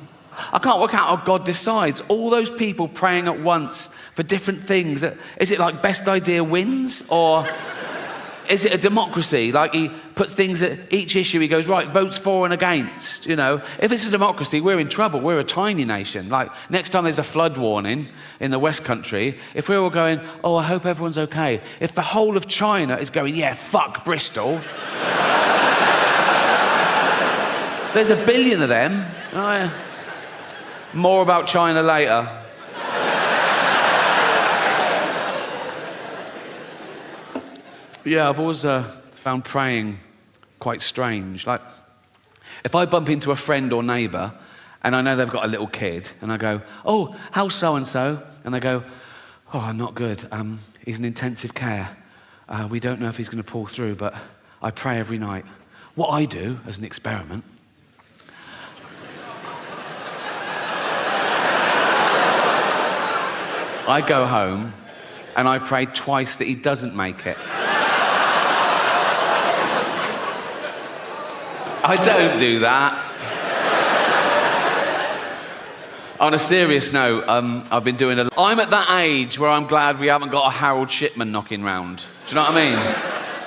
I can't work out how God decides. All those people praying at once for different things. Is it like best idea wins? Or is it a democracy? Like he puts things at each issue, he goes, right, votes for and against, If it's a democracy, we're in trouble. We're a tiny nation. Like, next time there's a flood warning in the West Country, if we're all going, oh, I hope everyone's okay. If the whole of China is going, yeah, fuck Bristol. There's a billion of them. Oh, yeah. More about China later. Yeah, I've always found praying quite strange. Like, if I bump into a friend or neighbour and I know they've got a little kid and I go, oh, how's so-and-so? And they go, oh, not good. He's in intensive care. We don't know if he's going to pull through, but I pray every night. What I do, as an experiment, I go home and I pray twice that he doesn't make it. I don't do that. On a serious note, I've been doing I'm at that age where I'm glad we haven't got a Harold Shipman knocking round. Do you know what I mean?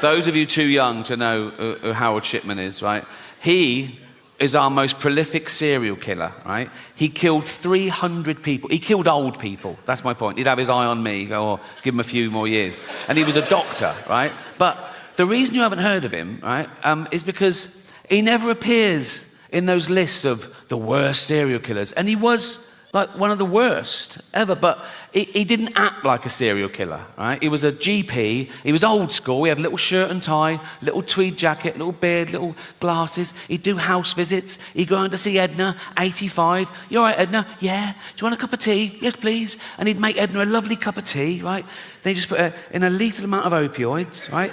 Those of you too young to know who Harold Shipman is, right? He is our most prolific serial killer, right? He killed 300 people. He killed old people. That's my point. He'd have his eye on me, go, oh, give him a few more years. And he was a doctor, right? But the reason you haven't heard of him, right, is because he never appears in those lists of the worst serial killers. And he was like one of the worst ever, but he didn't act like a serial killer, right? He was a GP, he was old school, he had a little shirt and tie, little tweed jacket, little beard, little glasses. He'd do house visits, he'd go on to see Edna, 85. You all right, Edna? Yeah. Do you want a cup of tea? Yes, please. And he'd make Edna a lovely cup of tea, right? Then he'd just put her in a lethal amount of opioids, right?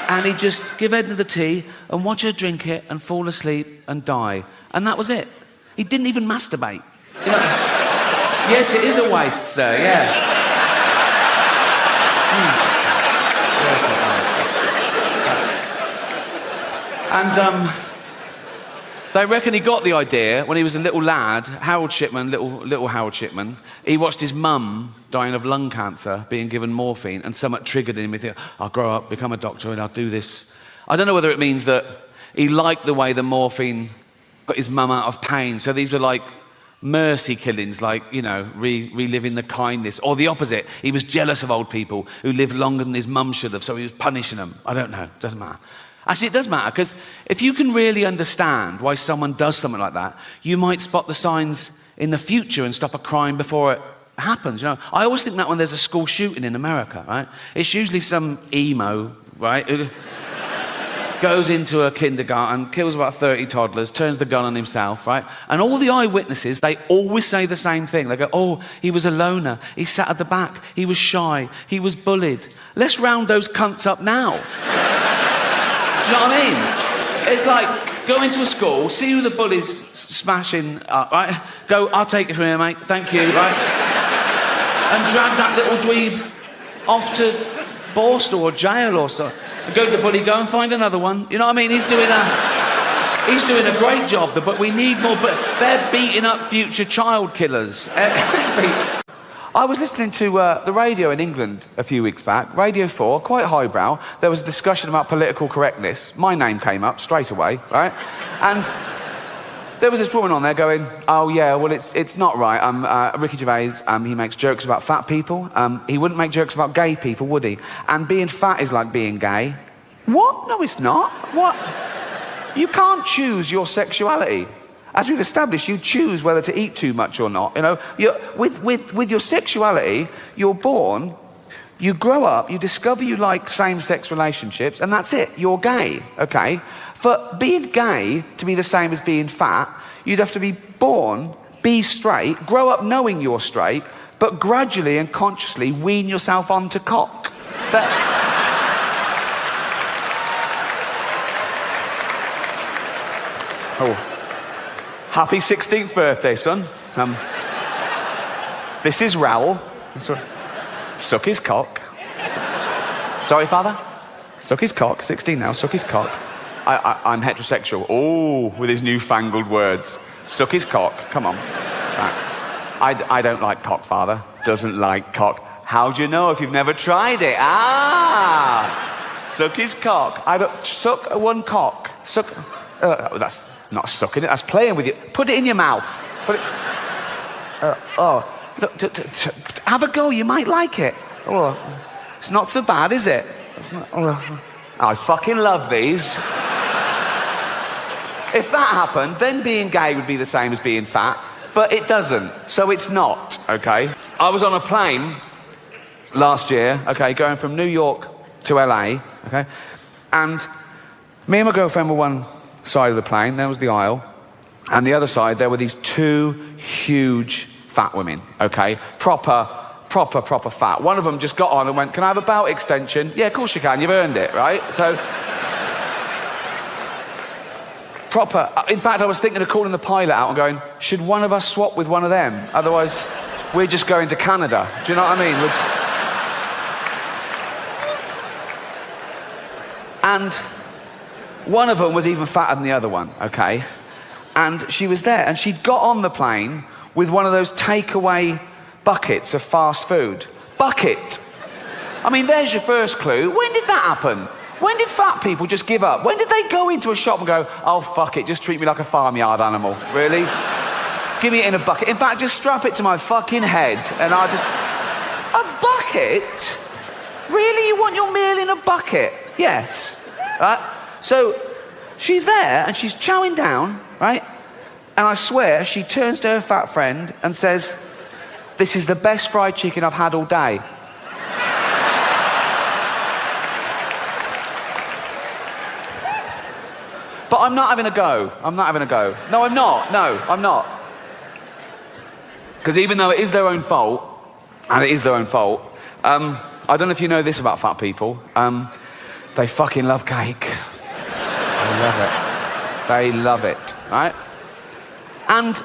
And he'd just give Edna the tea and watch her drink it and fall asleep and die. And that was it. He didn't even masturbate. Yes, it is a waste, sir, yeah. And They reckon he got the idea when he was a little lad, Harold Shipman, little Harold Shipman. He watched his mum dying of lung cancer, being given morphine, and somewhat triggered him. He thought, I'll grow up, become a doctor, and I'll do this. I don't know whether it means that he liked the way the morphine got his mum out of pain. So these were like mercy killings, like, you know, reliving the kindness. Or the opposite, he was jealous of old people who lived longer than his mum should have, so he was punishing them. I don't know, doesn't matter. Actually, it does matter, because if you can really understand why someone does something like that, you might spot the signs in the future and stop a crime before it happens. You know, I always think that when there's a school shooting in America, right, it's usually some emo, right, who goes into a kindergarten, kills about 30 toddlers, turns the gun on himself, right? And all the eyewitnesses, they always say the same thing. They go, oh, he was a loner, he sat at the back, he was shy, he was bullied. Let's round those cunts up now. Do you know what I mean? It's like, go into a school, see who the bully's smashing up, right? Go, I'll take it from here, mate, thank you, right? And drag that little dweeb off to Borstal or jail or so. Go to the bully, go and find another one. You know what I mean? He's doing a great job, but we need more, but they're beating up future child killers. I was listening to the radio in England a few weeks back, Radio 4, quite highbrow. There was a discussion about political correctness. My name came up straight away, right? And there was this woman on there going, oh yeah, well it's not right. Ricky Gervais, he makes jokes about fat people. He wouldn't make jokes about gay people, would he? And being fat is like being gay. What? No, it's not. What? You can't choose your sexuality. As we've established, you choose whether to eat too much or not. You know, with your sexuality, you're born, you grow up, you discover you like same-sex relationships, and that's it. You're gay, okay? For being gay to be the same as being fat, you'd have to be born, be straight, grow up knowing you're straight, but gradually and consciously wean yourself onto cock. Oh. Happy 16th birthday, son. This is Raoul. Suck his cock. Sorry, father? Suck his cock. 16 now, suck his cock. I'm heterosexual. Oh, with his newfangled words. Suck his cock. Come on. Right. I don't like cock, father. Doesn't like cock. How do you know if you've never tried it? Ah! Suck his cock. Suck one cock. Suck... that's not sucking it, that's playing with you. Put it in your mouth. Put it... Look, have a go, you might like it. Oh, it's not so bad, is it? I fucking love these. If that happened, then being gay would be the same as being fat, but it doesn't, so it's not, okay? I was on a plane last year, okay, going from New York to LA, okay? And me and my girlfriend were one side of the plane, there was the aisle, and the other side there were these two huge fat women, okay? Proper fat. One of them just got on and went, can I have a belt extension? Yeah, of course you can, you've earned it, right? So, proper. In fact, I was thinking of calling the pilot out and going, should one of us swap with one of them? Otherwise, we're just going to Canada. Do you know what I mean? And one of them was even fatter than the other one, okay? And she was there, and she'd got on the plane with one of those takeaway buckets of fast food. Bucket! I mean, there's your first clue. When did that happen? When did fat people just give up? When did they go into a shop and go, oh, fuck it, just treat me like a farmyard animal? Really? Give me it in a bucket. In fact, just strap it to my fucking head, and I'll just... A bucket? Really? You want your meal in a bucket? Yes. Right? So, she's there, and she's chowing down, right? And I swear, she turns to her fat friend and says, this is the best fried chicken I've had all day. But I'm not having a go. I'm not having a go. No, I'm not. No, I'm not. Because even though it is their own fault, and it is their own fault, I don't know if you know this about fat people, they fucking love cake. They love it. They love it, right? And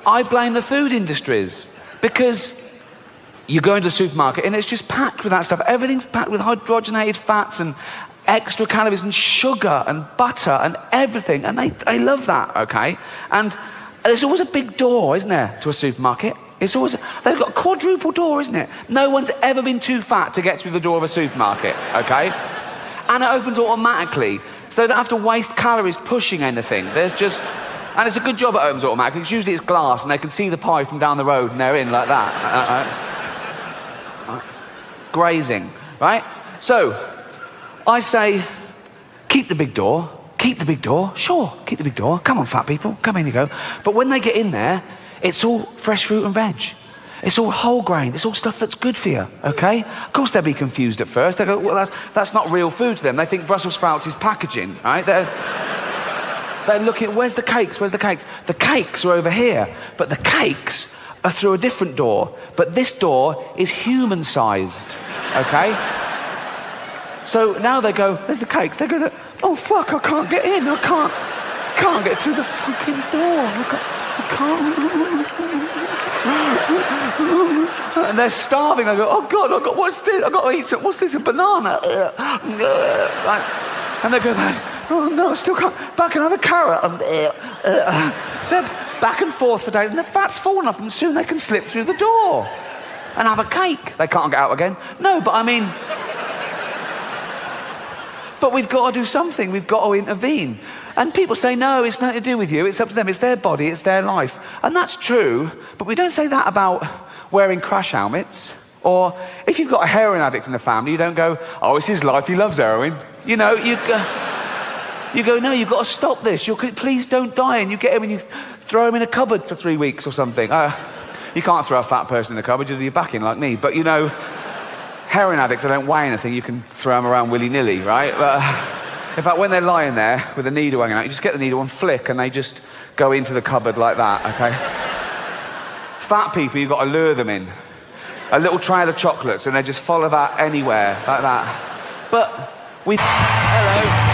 I blame the food industries, because you go into a supermarket and it's just packed with that stuff. Everything's packed with hydrogenated fats and extra calories and sugar and butter and everything, and they love that, okay? And there's always a big door, isn't there, to a supermarket? It's always, they've got a quadruple door, isn't it? No one's ever been too fat to get through the door of a supermarket, okay? And it opens automatically, so they don't have to waste calories pushing anything. There's just, and it's a good job it opens automatically, because usually it's glass and they can see the pie from down the road and they're in like that. Grazing, right? So, I say, keep the big door, sure, keep the big door. Come on, fat people, come in you go. But when they get in there, it's all fresh fruit and veg. It's all whole grain. It's all stuff that's good for you, okay? Of course they'll be confused at first. They go, well, that's not real food to them. They think Brussels sprouts is packaging, right? They're looking, where's the cakes? The cakes are over here, but the cakes are through a different door. But this door is human-sized, okay? So now they go, there's the cakes. They go, oh, fuck, I can't get in. I can't get through the fucking door. I can't. And they're starving. I go, oh God, what's this? I've got to eat some, what's this, a banana? Right. And they go back, oh no, I still can't. Back another carrot. They're back and forth for days, and the fat's fallen off them. Soon they can slip through the door and have a cake. They can't get out again. No, but I mean, but we've got to do something. We've got to intervene. And people say, no, it's nothing to do with you. It's up to them. It's their body. It's their life. And that's true, but we don't say that about wearing crash helmets. Or if you've got a heroin addict in the family, you don't go, oh, it's his life. He loves heroin. You know, you go, no, you've got to stop this. Please don't die. And you get him and you throw him in a cupboard for 3 weeks or something. You can't throw a fat person in the cupboard. You'll be back in like me. But, you know, heroin addicts, they don't weigh anything. You can throw them around willy-nilly, right? But, in fact, when they're lying there with a needle hanging out, you just get the needle and flick, and they just go into the cupboard like that, okay? Fat people, you've got to lure them in. A little trail of chocolates, and they just follow that anywhere, like that. But we... Hello.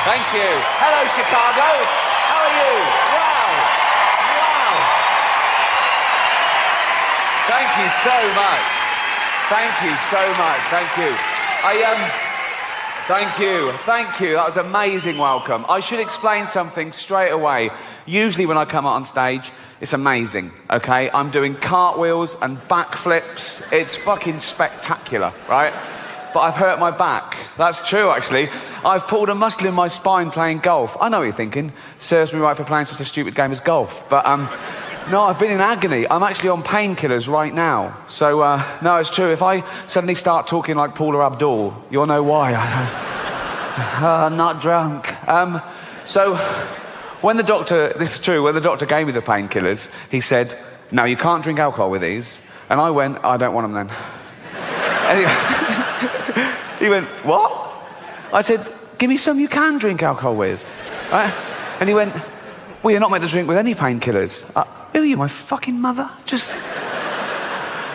Thank you. Hello, Chicago. How are you? Wow. Thank you so much. Thank you. That was an amazing welcome. I should explain something straight away. Usually when I come out on stage, it's amazing, okay? I'm doing cartwheels and backflips. It's fucking spectacular, right? But I've hurt my back. That's true, actually. I've pulled a muscle in my spine playing golf. I know what you're thinking. Serves me right for playing such a stupid game as golf. But, no, I've been in agony. I'm actually on painkillers right now. So, no, it's true. If I suddenly start talking like Paula Abdul, you'll know why. I'm not drunk. So, when the doctor, this is true, when the doctor gave me the painkillers, he said, no, you can't drink alcohol with these. And I went, I don't want them then. He went, what? I said, give me some you can drink alcohol with. Right? And he went, well, you're not meant to drink with any painkillers. Who are you, my fucking mother? Just...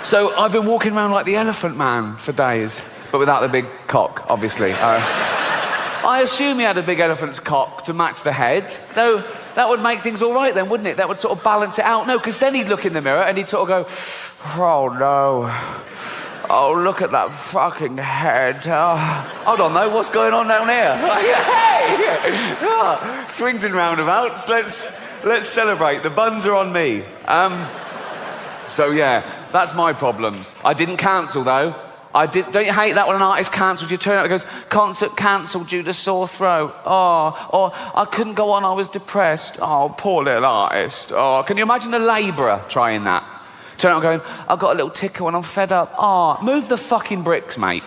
So I've been walking around like the Elephant Man for days, but without the big cock, obviously. I assume he had a big elephant's cock to match the head. No, that would make things all right then, wouldn't it? That would sort of balance it out. No, because then he'd look in the mirror and he'd sort of go, oh, no. Oh, look at that fucking head. Oh, hold on, though. What's going on down here? Hey! Oh, swings and roundabouts. Let's celebrate. The buns are on me. So, yeah, that's my problems. I didn't cancel, though. Don't you hate that when an artist cancels? You turn out and goes, concert cancelled due to sore throat. Oh, or I couldn't go on, I was depressed. Oh, poor little artist. Oh, can you imagine a labourer trying that? Turn out going, I've got a little ticker when I'm fed up. Oh, move the fucking bricks, mate.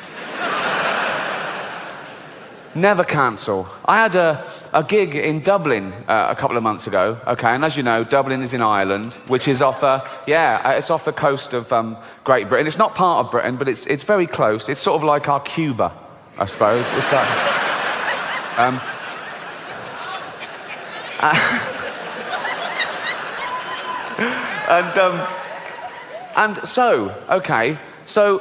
Never cancel. I had a gig in Dublin a couple of months ago, okay, and as you know, Dublin is in Ireland, which is off, it's off the coast of Great Britain. It's not part of Britain, but it's very close. It's sort of like our Cuba, I suppose. It's like... And so, okay, so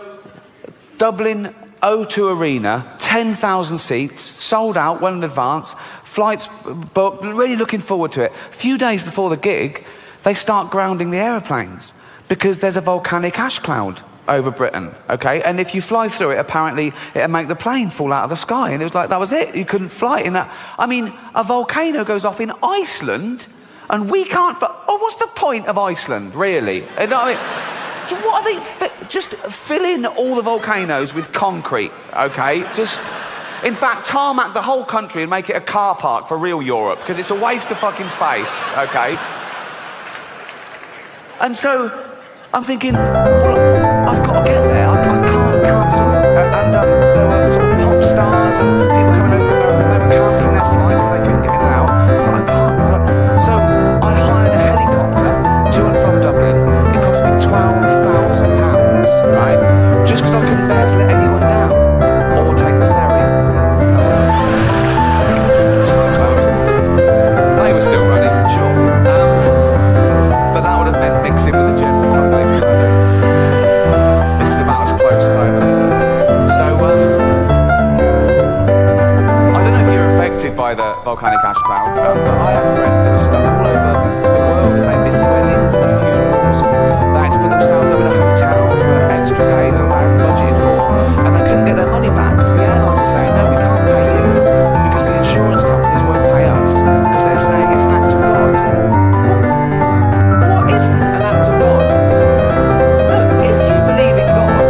Dublin O2 Arena, 10,000 seats, sold out well in advance, flights booked, really looking forward to it. A few days before the gig, they start grounding the aeroplanes because there's a volcanic ash cloud over Britain, okay? And if you fly through it, apparently it'll make the plane fall out of the sky. And it was like, that was it. You couldn't fly in that. I mean, a volcano goes off in Iceland and we can't, but what's the point of Iceland, really? You know what I mean? What are they, just fill in all the volcanoes with concrete, okay? Just, in fact, tarmac the whole country and make it a car park for real Europe, because it's a waste of fucking space, okay? And so, I'm thinking, well, I've got to get there. I can't cancel. And there were sort of pop stars and people coming over and they were cancelling their flight because they couldn't get in and out. I thought, I can't. So I hired a helicopter to and from Dublin. It cost me £12,000, right? Just because I couldn't bear to let anyone down or take the ferry. They were still running, sure. But that would have meant mixing with the general public. This is about as close as I ever. So, I don't know if you're affected by the volcanic ash cloud, but I have friends that are stuck all over the world and they miss weddings and funerals and they had to put themselves up in a hotel for extra days and they hadn't budgeted for, and they couldn't get their money back because the airlines were saying, no, we can't pay you because the insurance companies won't pay us because they're saying it's an act of God. What is an act of God? No, if you believe in God,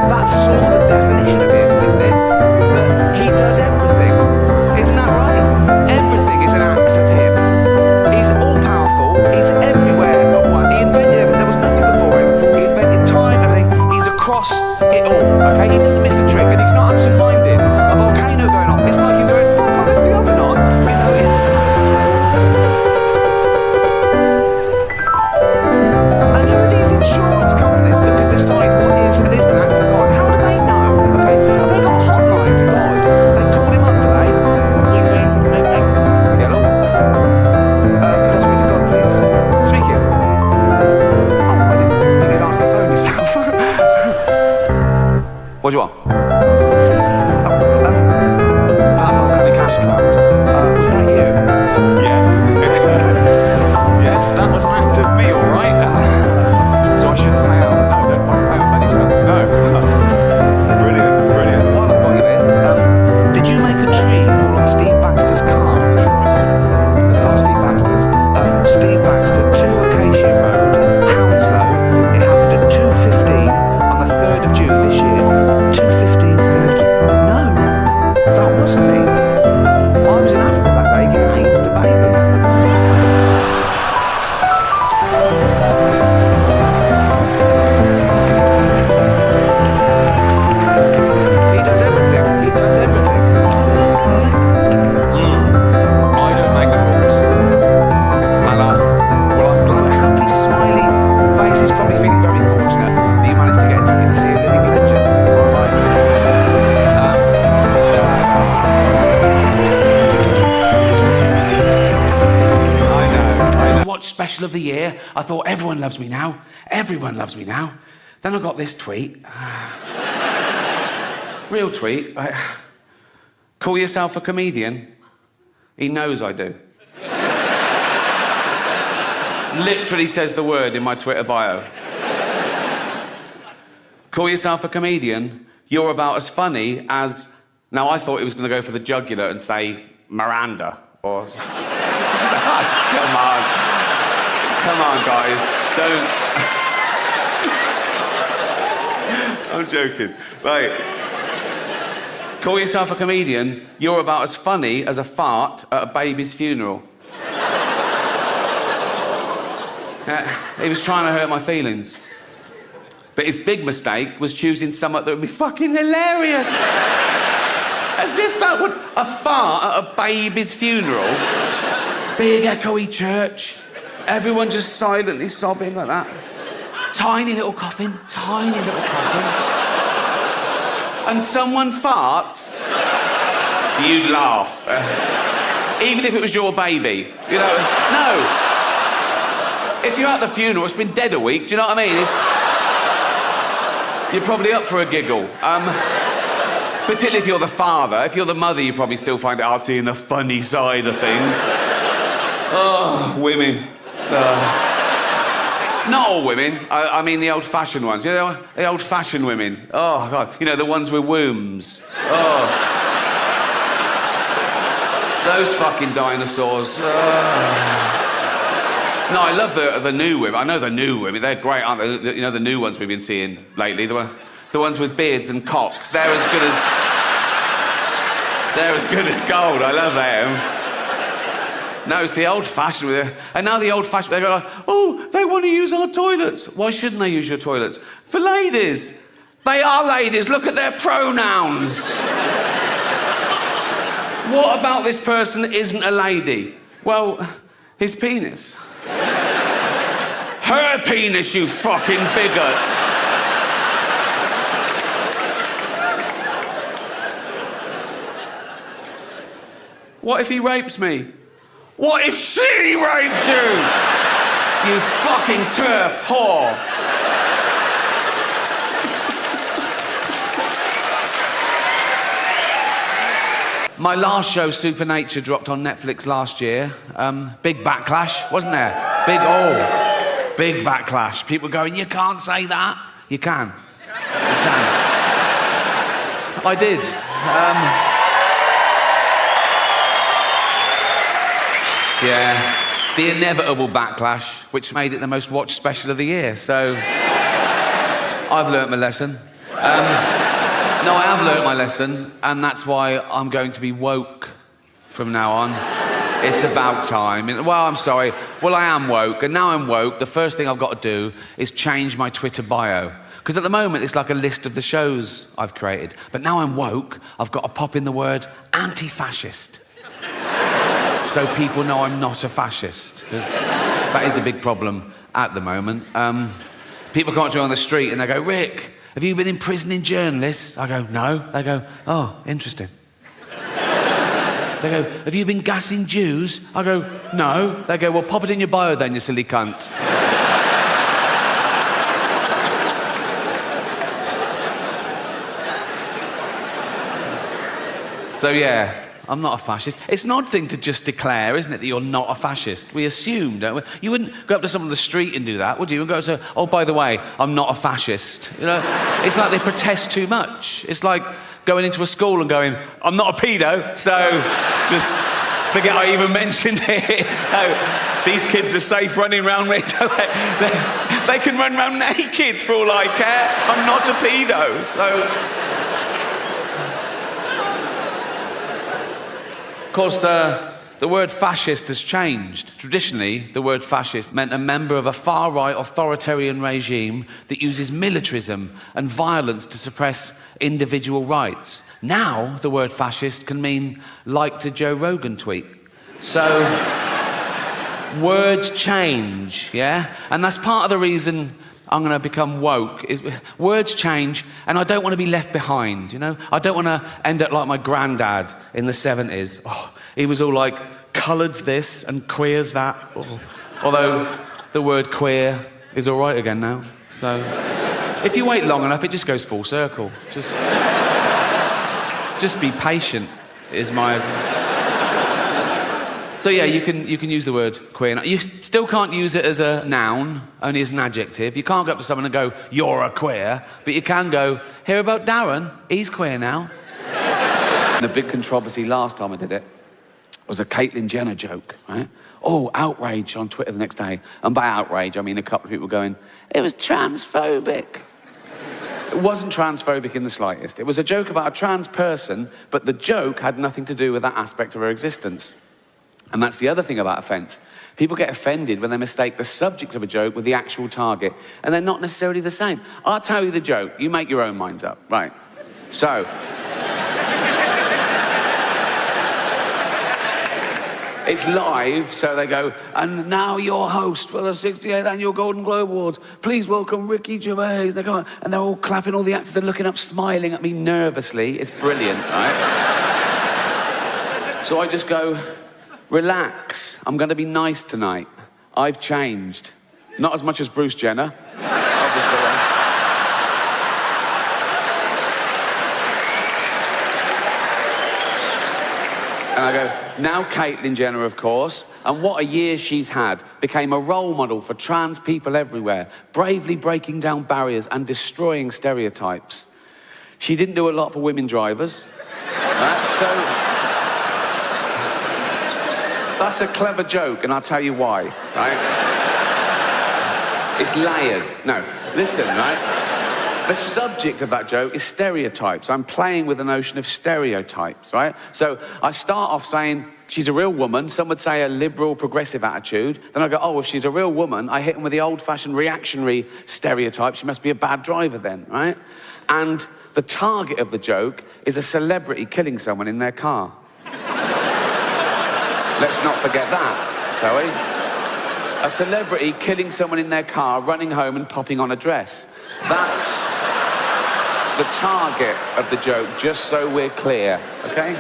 that's sort of the definition of him, isn't it? That he does everything. Isn't that right? Everything is an act of him. He's all-powerful, he's everywhere but one. He invented everything, there was nothing before him. He invented time, everything, he's across it all, okay? He doesn't miss a trick and he's not absent-minded. A volcano going off, it's like him going, fuck, I'll lift the oven on. You know, it's... And who are these insurance companies that can decide what is and isn't an act of God? How do they know? Okay, have they got a hotline to God? They call him up, do they? Ring, ring, ring, ring. Hello? Can I speak to God, please? Speaking. Oh, I didn't think you'd answer the phone yourself. What do you want? That volcanic ash cloud. Was that you? Yeah. Yes, that was an act of me, all right. So I shouldn't pay out. No, don't fucking pay with money, son. No. Brilliant, brilliant. While I've got you here, did you make a tree fall on Steve Baxter's car? There's a lot of Steve Baxters. Steve Baxter, 2 Acacia Road, Hounslow. It happened at 2:15 on the 3rd of June this year. 2:15, 3rd of June. No, that wasn't me. I was in Africa that day giving AIDS to babies. He does everything. He does everything. I don't make the rules. And well, I'm glad. Happy, smiley face is probably feeling very fortunate that you managed to get a ticket to see a living legend. All right. I know. Watch special of the year. I thought everyone loves me now. Everyone loves me now. Then I got this tweet. Real tweet. Call yourself a comedian? He knows I do. Literally says the word in my Twitter bio. Call yourself a comedian? You're about as funny as... Now, I thought he was going to go for the jugular and say Miranda or... Come on. Come on, guys. Don't... I'm joking. Right. Call yourself a comedian? You're about as funny as a fart at a baby's funeral. He was trying to hurt my feelings. But his big mistake was choosing something that would be fucking hilarious. As if that would... A fart at a baby's funeral. Big echoey church. Everyone just silently sobbing like that. Tiny little coffin. Tiny little coffin. And someone farts, you'd laugh. Even if it was your baby. You know, no. If you're at the funeral, it's been dead a week, do you know what I mean? You're probably up for a giggle. Particularly if you're the father. If you're the mother, you probably still find it hard seeing the funny side of things. Oh, women. Not all women. I mean the old-fashioned ones. You know, the old-fashioned women. Oh, God. You know, the ones with wombs. Oh. Those fucking dinosaurs. No, I love the new women. I know the new women. They're great, aren't they? You know, the new ones we've been seeing lately. The ones with beards and cocks. They're as good as gold. I love them. No, it's the old-fashioned. And now the old-fashioned, they go like, oh, they want to use our toilets. Why shouldn't they use your toilets? For ladies. They are ladies. Look at their pronouns. What about this person that isn't a lady? Well, his penis. Her penis, you fucking bigot. What if he rapes me? What if she rapes you? You fucking turf whore. My last show, Supernature, dropped on Netflix last year. Big backlash, wasn't there? Big backlash. People going, you can't say that. You can. You can. I did. Yeah, the inevitable backlash, which made it the most watched special of the year. So, I've learnt my lesson. No, I have learnt my lesson, and that's why I'm going to be woke from now on. It's about time. Well, I'm sorry. Well, I am woke, and now I'm woke. The first thing I've got to do is change my Twitter bio. Because at the moment, it's like a list of the shows I've created. But now I'm woke, I've got to pop in the word anti-fascist. So people know I'm not a fascist, because that is a big problem at the moment. People come up to me on the street and they go, Rick, have you been imprisoning journalists? I go, no. They go, oh, interesting. They go, have you been gassing Jews? I go, no. They go, well, pop it in your bio then, you silly cunt. So, yeah. I'm not a fascist. It's an odd thing to just declare, isn't it, that you're not a fascist? We assume, don't we? You wouldn't go up to someone on the street and do that, would you? And go say, oh, by the way, I'm not a fascist. You know, it's like they protest too much. It's like going into a school and going, I'm not a pedo, so just forget I even mentioned it. So these kids are safe running around me. They can run around naked for all I care. I'm not a pedo, so... Of course, the word fascist has changed. Traditionally, the word fascist meant a member of a far-right authoritarian regime that uses militarism and violence to suppress individual rights. Now, the word fascist can mean liked a Joe Rogan tweet. So, words change, yeah? And that's part of the reason I'm going to become woke, is words change, and I don't want to be left behind, you know? I don't want to end up like my granddad in the 70s. Oh, he was all like, coloureds this and queers that. Oh. Although the word queer is all right again now. So if you wait long enough, it just goes full circle. Just be patient is my... So yeah, you can use the word queer. You still can't use it as a noun, only as an adjective. You can't go up to someone and go, you're a queer, but you can go, hear about Darren? He's queer now. The big controversy last time I did it was a Caitlyn Jenner joke, right? Oh, outrage on Twitter the next day. And by outrage, I mean a couple of people going, it was transphobic. It wasn't transphobic in the slightest. It was a joke about a trans person, but the joke had nothing to do with that aspect of her existence. And that's the other thing about offence. People get offended when they mistake the subject of a joke with the actual target, and they're not necessarily the same. I'll tell you the joke. You make your own minds up. Right. So... it's live, so they go, and now your host for the 68th Annual Golden Globe Awards, please welcome Ricky Gervais. They go, and they're all clapping, all the actors are looking up, smiling at me nervously. It's brilliant, right? So I just go, relax, I'm going to be nice tonight. I've changed. Not as much as Bruce Jenner. And I go, now Caitlyn Jenner, of course, and what a year she's had. Became a role model for trans people everywhere, bravely breaking down barriers and destroying stereotypes. She didn't do a lot for women drivers. So, that's a clever joke, and I'll tell you why, right? It's layered. No, listen, right? The subject of that joke is stereotypes. I'm playing with the notion of stereotypes, right? So I start off saying, she's a real woman. Some would say a liberal, progressive attitude. Then I go, oh, if she's a real woman, I hit them with the old-fashioned reactionary stereotype. She must be a bad driver then, right? And the target of the joke is a celebrity killing someone in their car. Let's not forget that, shall we? A celebrity killing someone in their car, running home and popping on a dress. That's the target of the joke, just so we're clear, okay?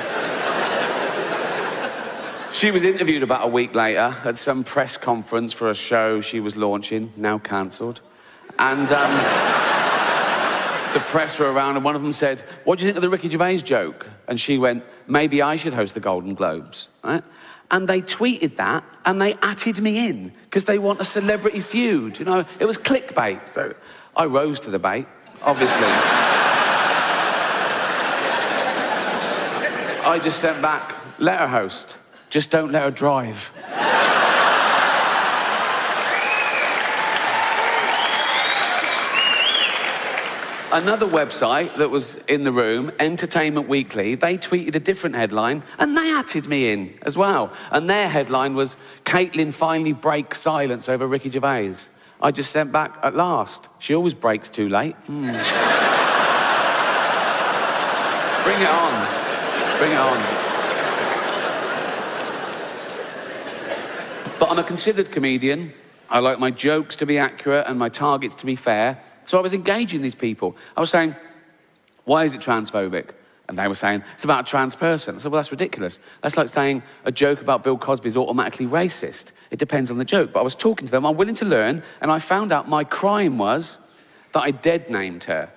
She was interviewed about a week later at some press conference for a show she was launching, now cancelled. And the press were around and one of them said, what do you think of the Ricky Gervais joke? And she went, maybe I should host the Golden Globes, right? And they tweeted that, and they atted me in, because they want a celebrity feud, you know? It was clickbait, so I rose to the bait, obviously. I just sent back, let her host, just don't let her drive. Another website that was in the room, Entertainment Weekly, they tweeted a different headline, and they atted me in as well. And their headline was, Caitlyn finally breaks silence over Ricky Gervais. I just sent back, at last. She always breaks too late. Bring it on. Bring it on. But I'm a considered comedian. I like my jokes to be accurate and my targets to be fair. So I was engaging these people. I was saying, why is it transphobic? And they were saying, it's about a trans person. I said, well, that's ridiculous. That's like saying a joke about Bill Cosby is automatically racist. It depends on the joke. But I was talking to them, I'm willing to learn, and I found out my crime was that I dead-named her.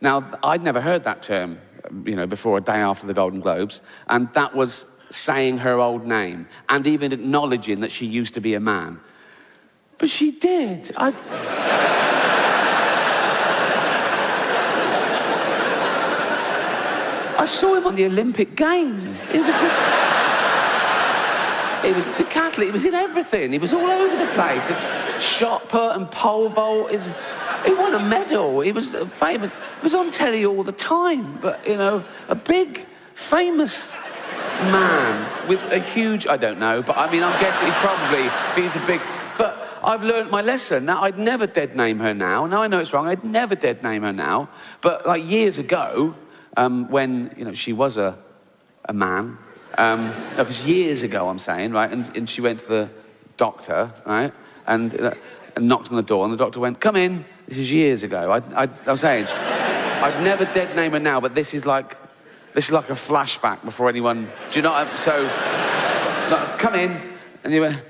Now, I'd never heard that term, you know, before a day after the Golden Globes, and that was saying her old name, and even acknowledging that she used to be a man. But she did. I saw him on the Olympic Games. It was decathlon. It was in everything. He was all over the place. Shot put and pole vault. He won a medal. He was famous. He was on telly all the time. But, you know, a big, famous man with a huge, I don't know, but I mean, I'm guessing he's a big, but I've learned my lesson. Now, I'd never dead name her now. Now I know it's wrong. I'd never dead name her now. But like years ago, when, you know, she was a man, it was years ago, I'm saying, right, and she went to the doctor, right, and knocked on the door, and the doctor went, come in. This is years ago. I was saying, I'd never dead name her now, but this is like a flashback before anyone, do you know what so, like, come in, and he went,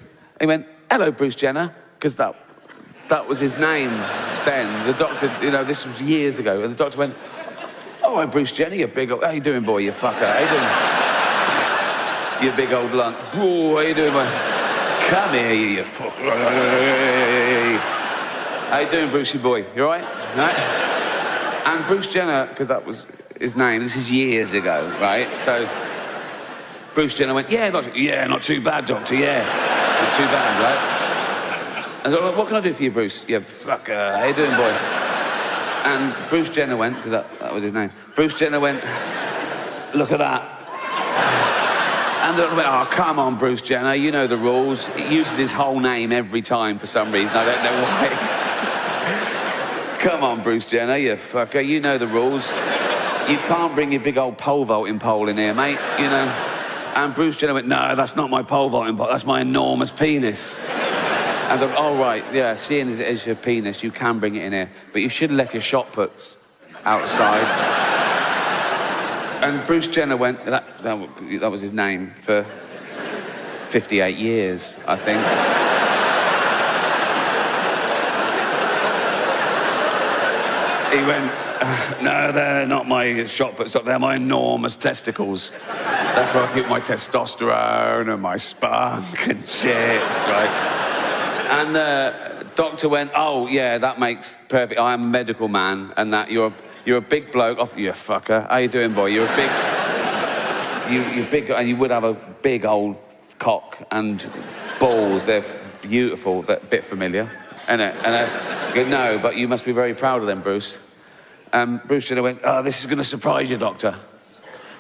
hello, Bruce Jenner, because that was his name then. The doctor, you know, this was years ago, and the doctor went, oh, I'm Bruce Jenner, you big old... How you doing, boy, you fucker? How you doing? You big old lunt. Oh, how you doing, boy? Come here, you fucker. How you doing, Brucey boy? You all right? Right? And Bruce Jenner, because that was his name, this is years ago, right? So Bruce Jenner went, yeah, not too bad, doctor, yeah. Not too bad, right? And I was like, what can I do for you, Bruce? You fucker. How you doing, boy? And Bruce Jenner went, because that was his name. Bruce Jenner went, look at that. And they went, oh, come on, Bruce Jenner, you know the rules. He uses his whole name every time for some reason, I don't know why. Come on, Bruce Jenner, you fucker, you know the rules. You can't bring your big old pole vaulting pole in here, mate, you know. And Bruce Jenner went, no, that's not my pole vaulting pole, that's my enormous penis. And I thought, oh, right, yeah, seeing as it is your penis, you can bring it in here. But you should have left your shot puts outside. And Bruce Jenner went, that was his name for 58 years, I think. He went, no, they're not my shot puts, they're my enormous testicles. That's where I get my testosterone and my spunk and shit, right? And the doctor went, oh, yeah, that makes perfect. I am a medical man, and that you're a big bloke. Oh, you fucker. How you doing, boy? You're a big... You're big, and you would have a big old cock and balls. They're beautiful. They're a bit familiar. And I go, no, but you must be very proud of them, Bruce. Bruce should have went, oh, this is going to surprise you, doctor.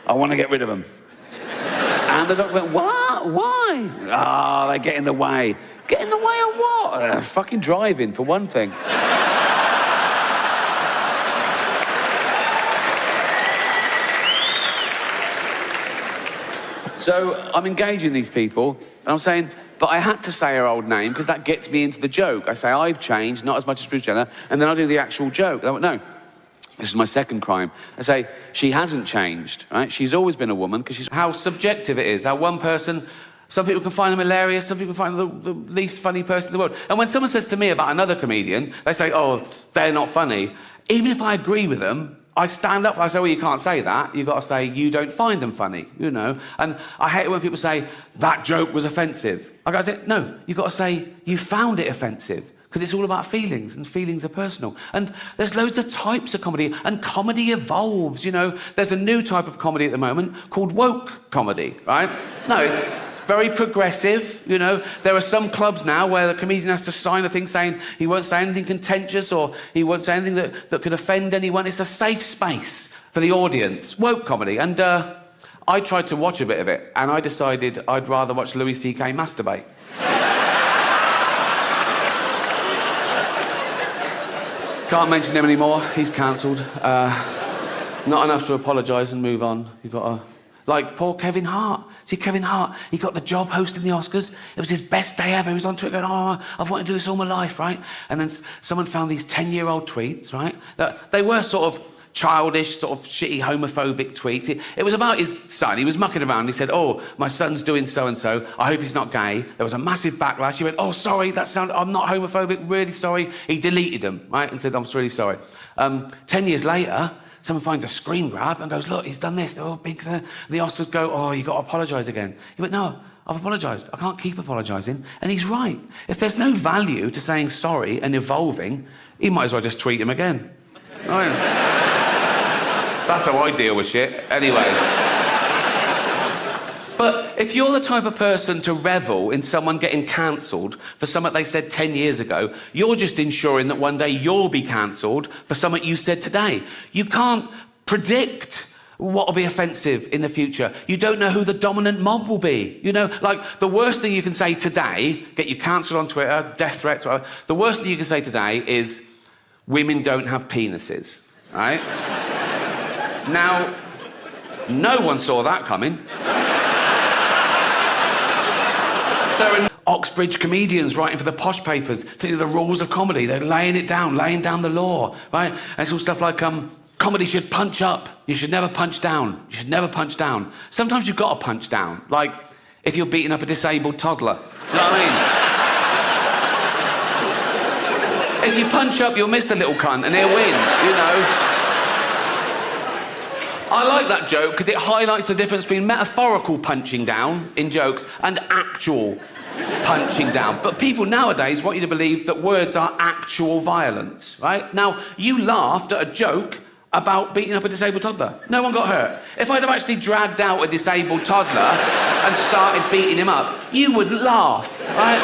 I want to get rid of them. And the doctor went, what? Why? Oh, they get in the way. Get in the way of what? Fucking driving, for one thing. So I'm engaging these people, and I'm saying, but I had to say her old name because that gets me into the joke. I say, I've changed, not as much as Bruce Jenner, and then I do the actual joke. I went, no, this is my second crime. I say, she hasn't changed, right? She's always been a woman, because she's... How subjective it is, how one person... Some people can find them hilarious, some people find them the least funny person in the world. And when someone says to me about another comedian, they say, oh, they're not funny. Even if I agree with them, I stand up and I say, well, you can't say that. You've got to say, you don't find them funny, you know. And I hate it when people say, that joke was offensive. I gotta say, no, you've got to say, you found it offensive. Because it's all about feelings, and feelings are personal. And there's loads of types of comedy, and comedy evolves, you know. There's a new type of comedy at the moment called woke comedy, right? No, it's very progressive, you know. There are some clubs now where the comedian has to sign a thing saying he won't say anything contentious, or he won't say anything that could offend anyone. It's a safe space for the audience. Woke comedy. And I tried to watch a bit of it, and I decided I'd rather watch Louis C.K. masturbate. Can't mention him anymore. He's cancelled. Not enough to apologise and move on. You've got to... Like poor Kevin Hart. See, Kevin Hart, he got the job hosting the Oscars. It was his best day ever. He was on Twitter going, oh, I've wanted to do this all my life, right? And then someone found these 10-year-old tweets, right? That they were sort of childish, sort of shitty, homophobic tweets. It was about his son. He was mucking around. He said, oh, my son's doing so-and-so. I hope he's not gay. There was a massive backlash. He went, oh, sorry, I'm not homophobic, really sorry. He deleted them, right? And said, I'm really sorry. 10 years later, someone finds a screen grab and goes, look, he's done this. Oh, big. The Oscars go, oh, you got to apologise again. He went, no, I've apologised. I can't keep apologising. And he's right. If there's no value to saying sorry and evolving, he might as well just tweet him again. Right? That's how I deal with shit. Anyway. But if you're the type of person to revel in someone getting cancelled for something they said 10 years ago, you're just ensuring that one day you'll be cancelled for something you said today. You can't predict what will be offensive in the future. You don't know who the dominant mob will be. You know, like, the worst thing you can say today, get you cancelled on Twitter, death threats, whatever, the worst thing you can say today is, women don't have penises, right? Now, no one saw that coming. There are Oxbridge comedians writing for the posh papers, telling you the rules of comedy. They're laying down the law, right? And it's all stuff like, comedy should punch up. You should never punch down. You should never punch down. Sometimes you've got to punch down. Like, if you're beating up a disabled toddler. You know what I mean? If you punch up, you'll miss the little cunt and he'll win, you know? I like that joke because it highlights the difference between metaphorical punching down in jokes and actual punching down. But people nowadays want you to believe that words are actual violence, right? Now, you laughed at a joke about beating up a disabled toddler. No one got hurt. If I'd have actually dragged out a disabled toddler and started beating him up, you wouldn't laugh, right?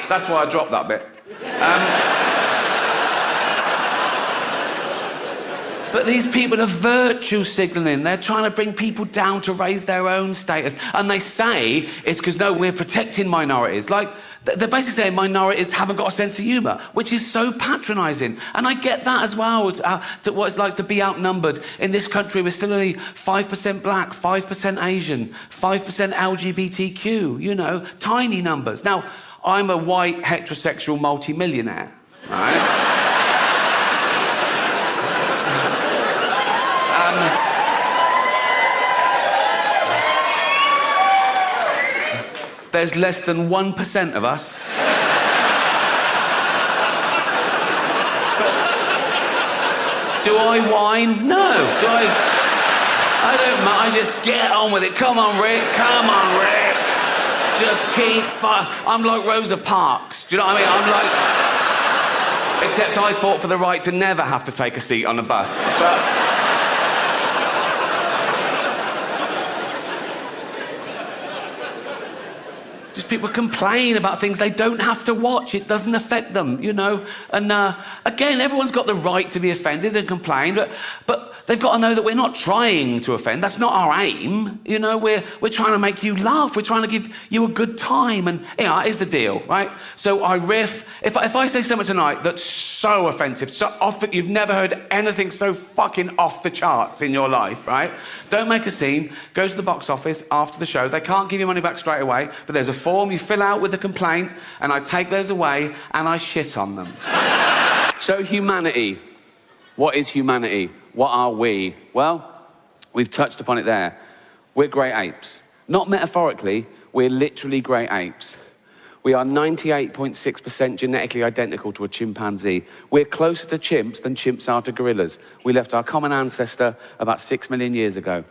That's why I dropped that bit. But these people are virtue signalling. They're trying to bring people down to raise their own status. And they say it's because, no, we're protecting minorities. Like, they're basically saying minorities haven't got a sense of humour, which is so patronising. And I get that as well, to what it's like to be outnumbered. In this country, we're still only 5% black, 5% Asian, 5% LGBTQ, you know, tiny numbers. Now, I'm a white, heterosexual multi-millionaire, right? There's less than 1% of us. Do I whine? No. Do I I don't mind. Just get on with it. Come on, Rick. Come on, Rick. Just keep I'm like Rosa Parks. Do you know what I mean? I'm like... Except I fought for the right to never have to take a seat on a bus. But... Just people complain about things they don't have to watch. It doesn't affect them, you know? And again, everyone's got the right to be offended and complain, but they've got to know that we're not trying to offend. That's not our aim. You know, we're trying to make you laugh. We're trying to give you a good time. And yeah, here's the deal, right? So I riff. If I say something tonight that's so offensive, so off that you've never heard anything so fucking off the charts in your life, right? Don't make a scene. Go to the box office after the show. They can't give you money back straight away, but there's a form you fill out with the complaint, and I take those away and I shit on them. So humanity. What is humanity? What are we? Well, we've touched upon it there. We're great apes. Not metaphorically, we're literally great apes. We are 98.6% genetically identical to a chimpanzee. We're closer to chimps than chimps are to gorillas. We left our common ancestor about 6 million years ago.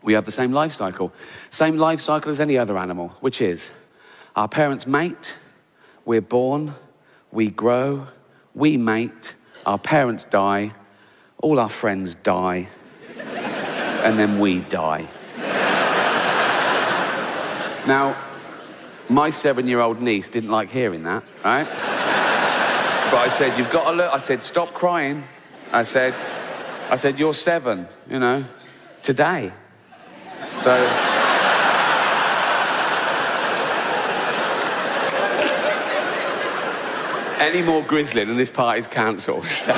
We have the same life cycle. Same life cycle as any other animal, which is our parents mate, we're born, we grow, we mate, our parents die, all our friends die, and then we die. Now, my 7-year-old niece didn't like hearing that, right? But I said, you've got to look. I said, stop crying. I said, you're 7, you know, today. So... any more grizzling and this party's cancelled. So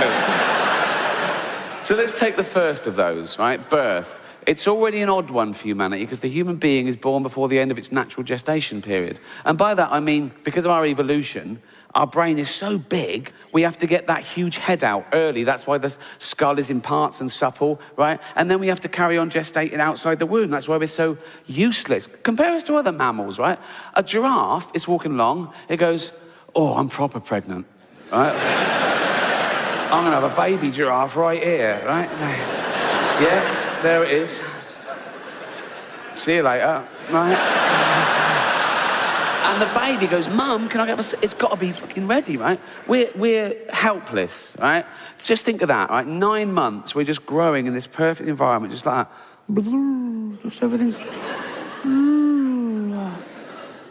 let's take the first of those, right? Birth. It's already an odd one for humanity because the human being is born before the end of its natural gestation period. And by that, I mean, because of our evolution, our brain is so big, we have to get that huge head out early. That's why the skull is in parts and supple, right? And then we have to carry on gestating outside the womb. That's why we're so useless. Compare us to other mammals, right? A giraffe is walking along, it goes, oh, I'm proper pregnant, right? I'm gonna have a baby giraffe right here, right? Yeah, there it is. See you later, right? And the baby goes, Mum, can I get a... It's got to be fucking ready, right? We're helpless, right? Just think of that, right? 9 months, we're just growing in this perfect environment, just like that. Just everything's...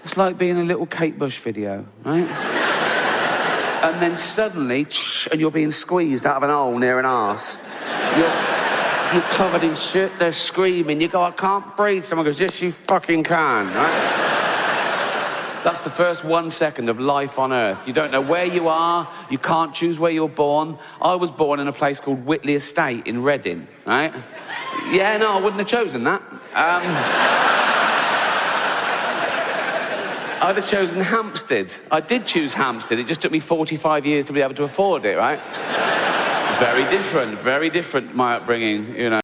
It's like being in a little Kate Bush video, right? And then suddenly, and you're being squeezed out of an hole near an arse. You're covered in shit, they're screaming. You go, I can't breathe. Someone goes, yes, you fucking can, right? That's the first 1 second of life on Earth. You don't know where you are. You can't choose where you're born. I was born in a place called Whitley Estate in Reading, right? Yeah, no, I wouldn't have chosen that. I'd have chosen Hampstead. I did choose Hampstead. It just took me 45 years to be able to afford it, right? Very different, my upbringing, you know.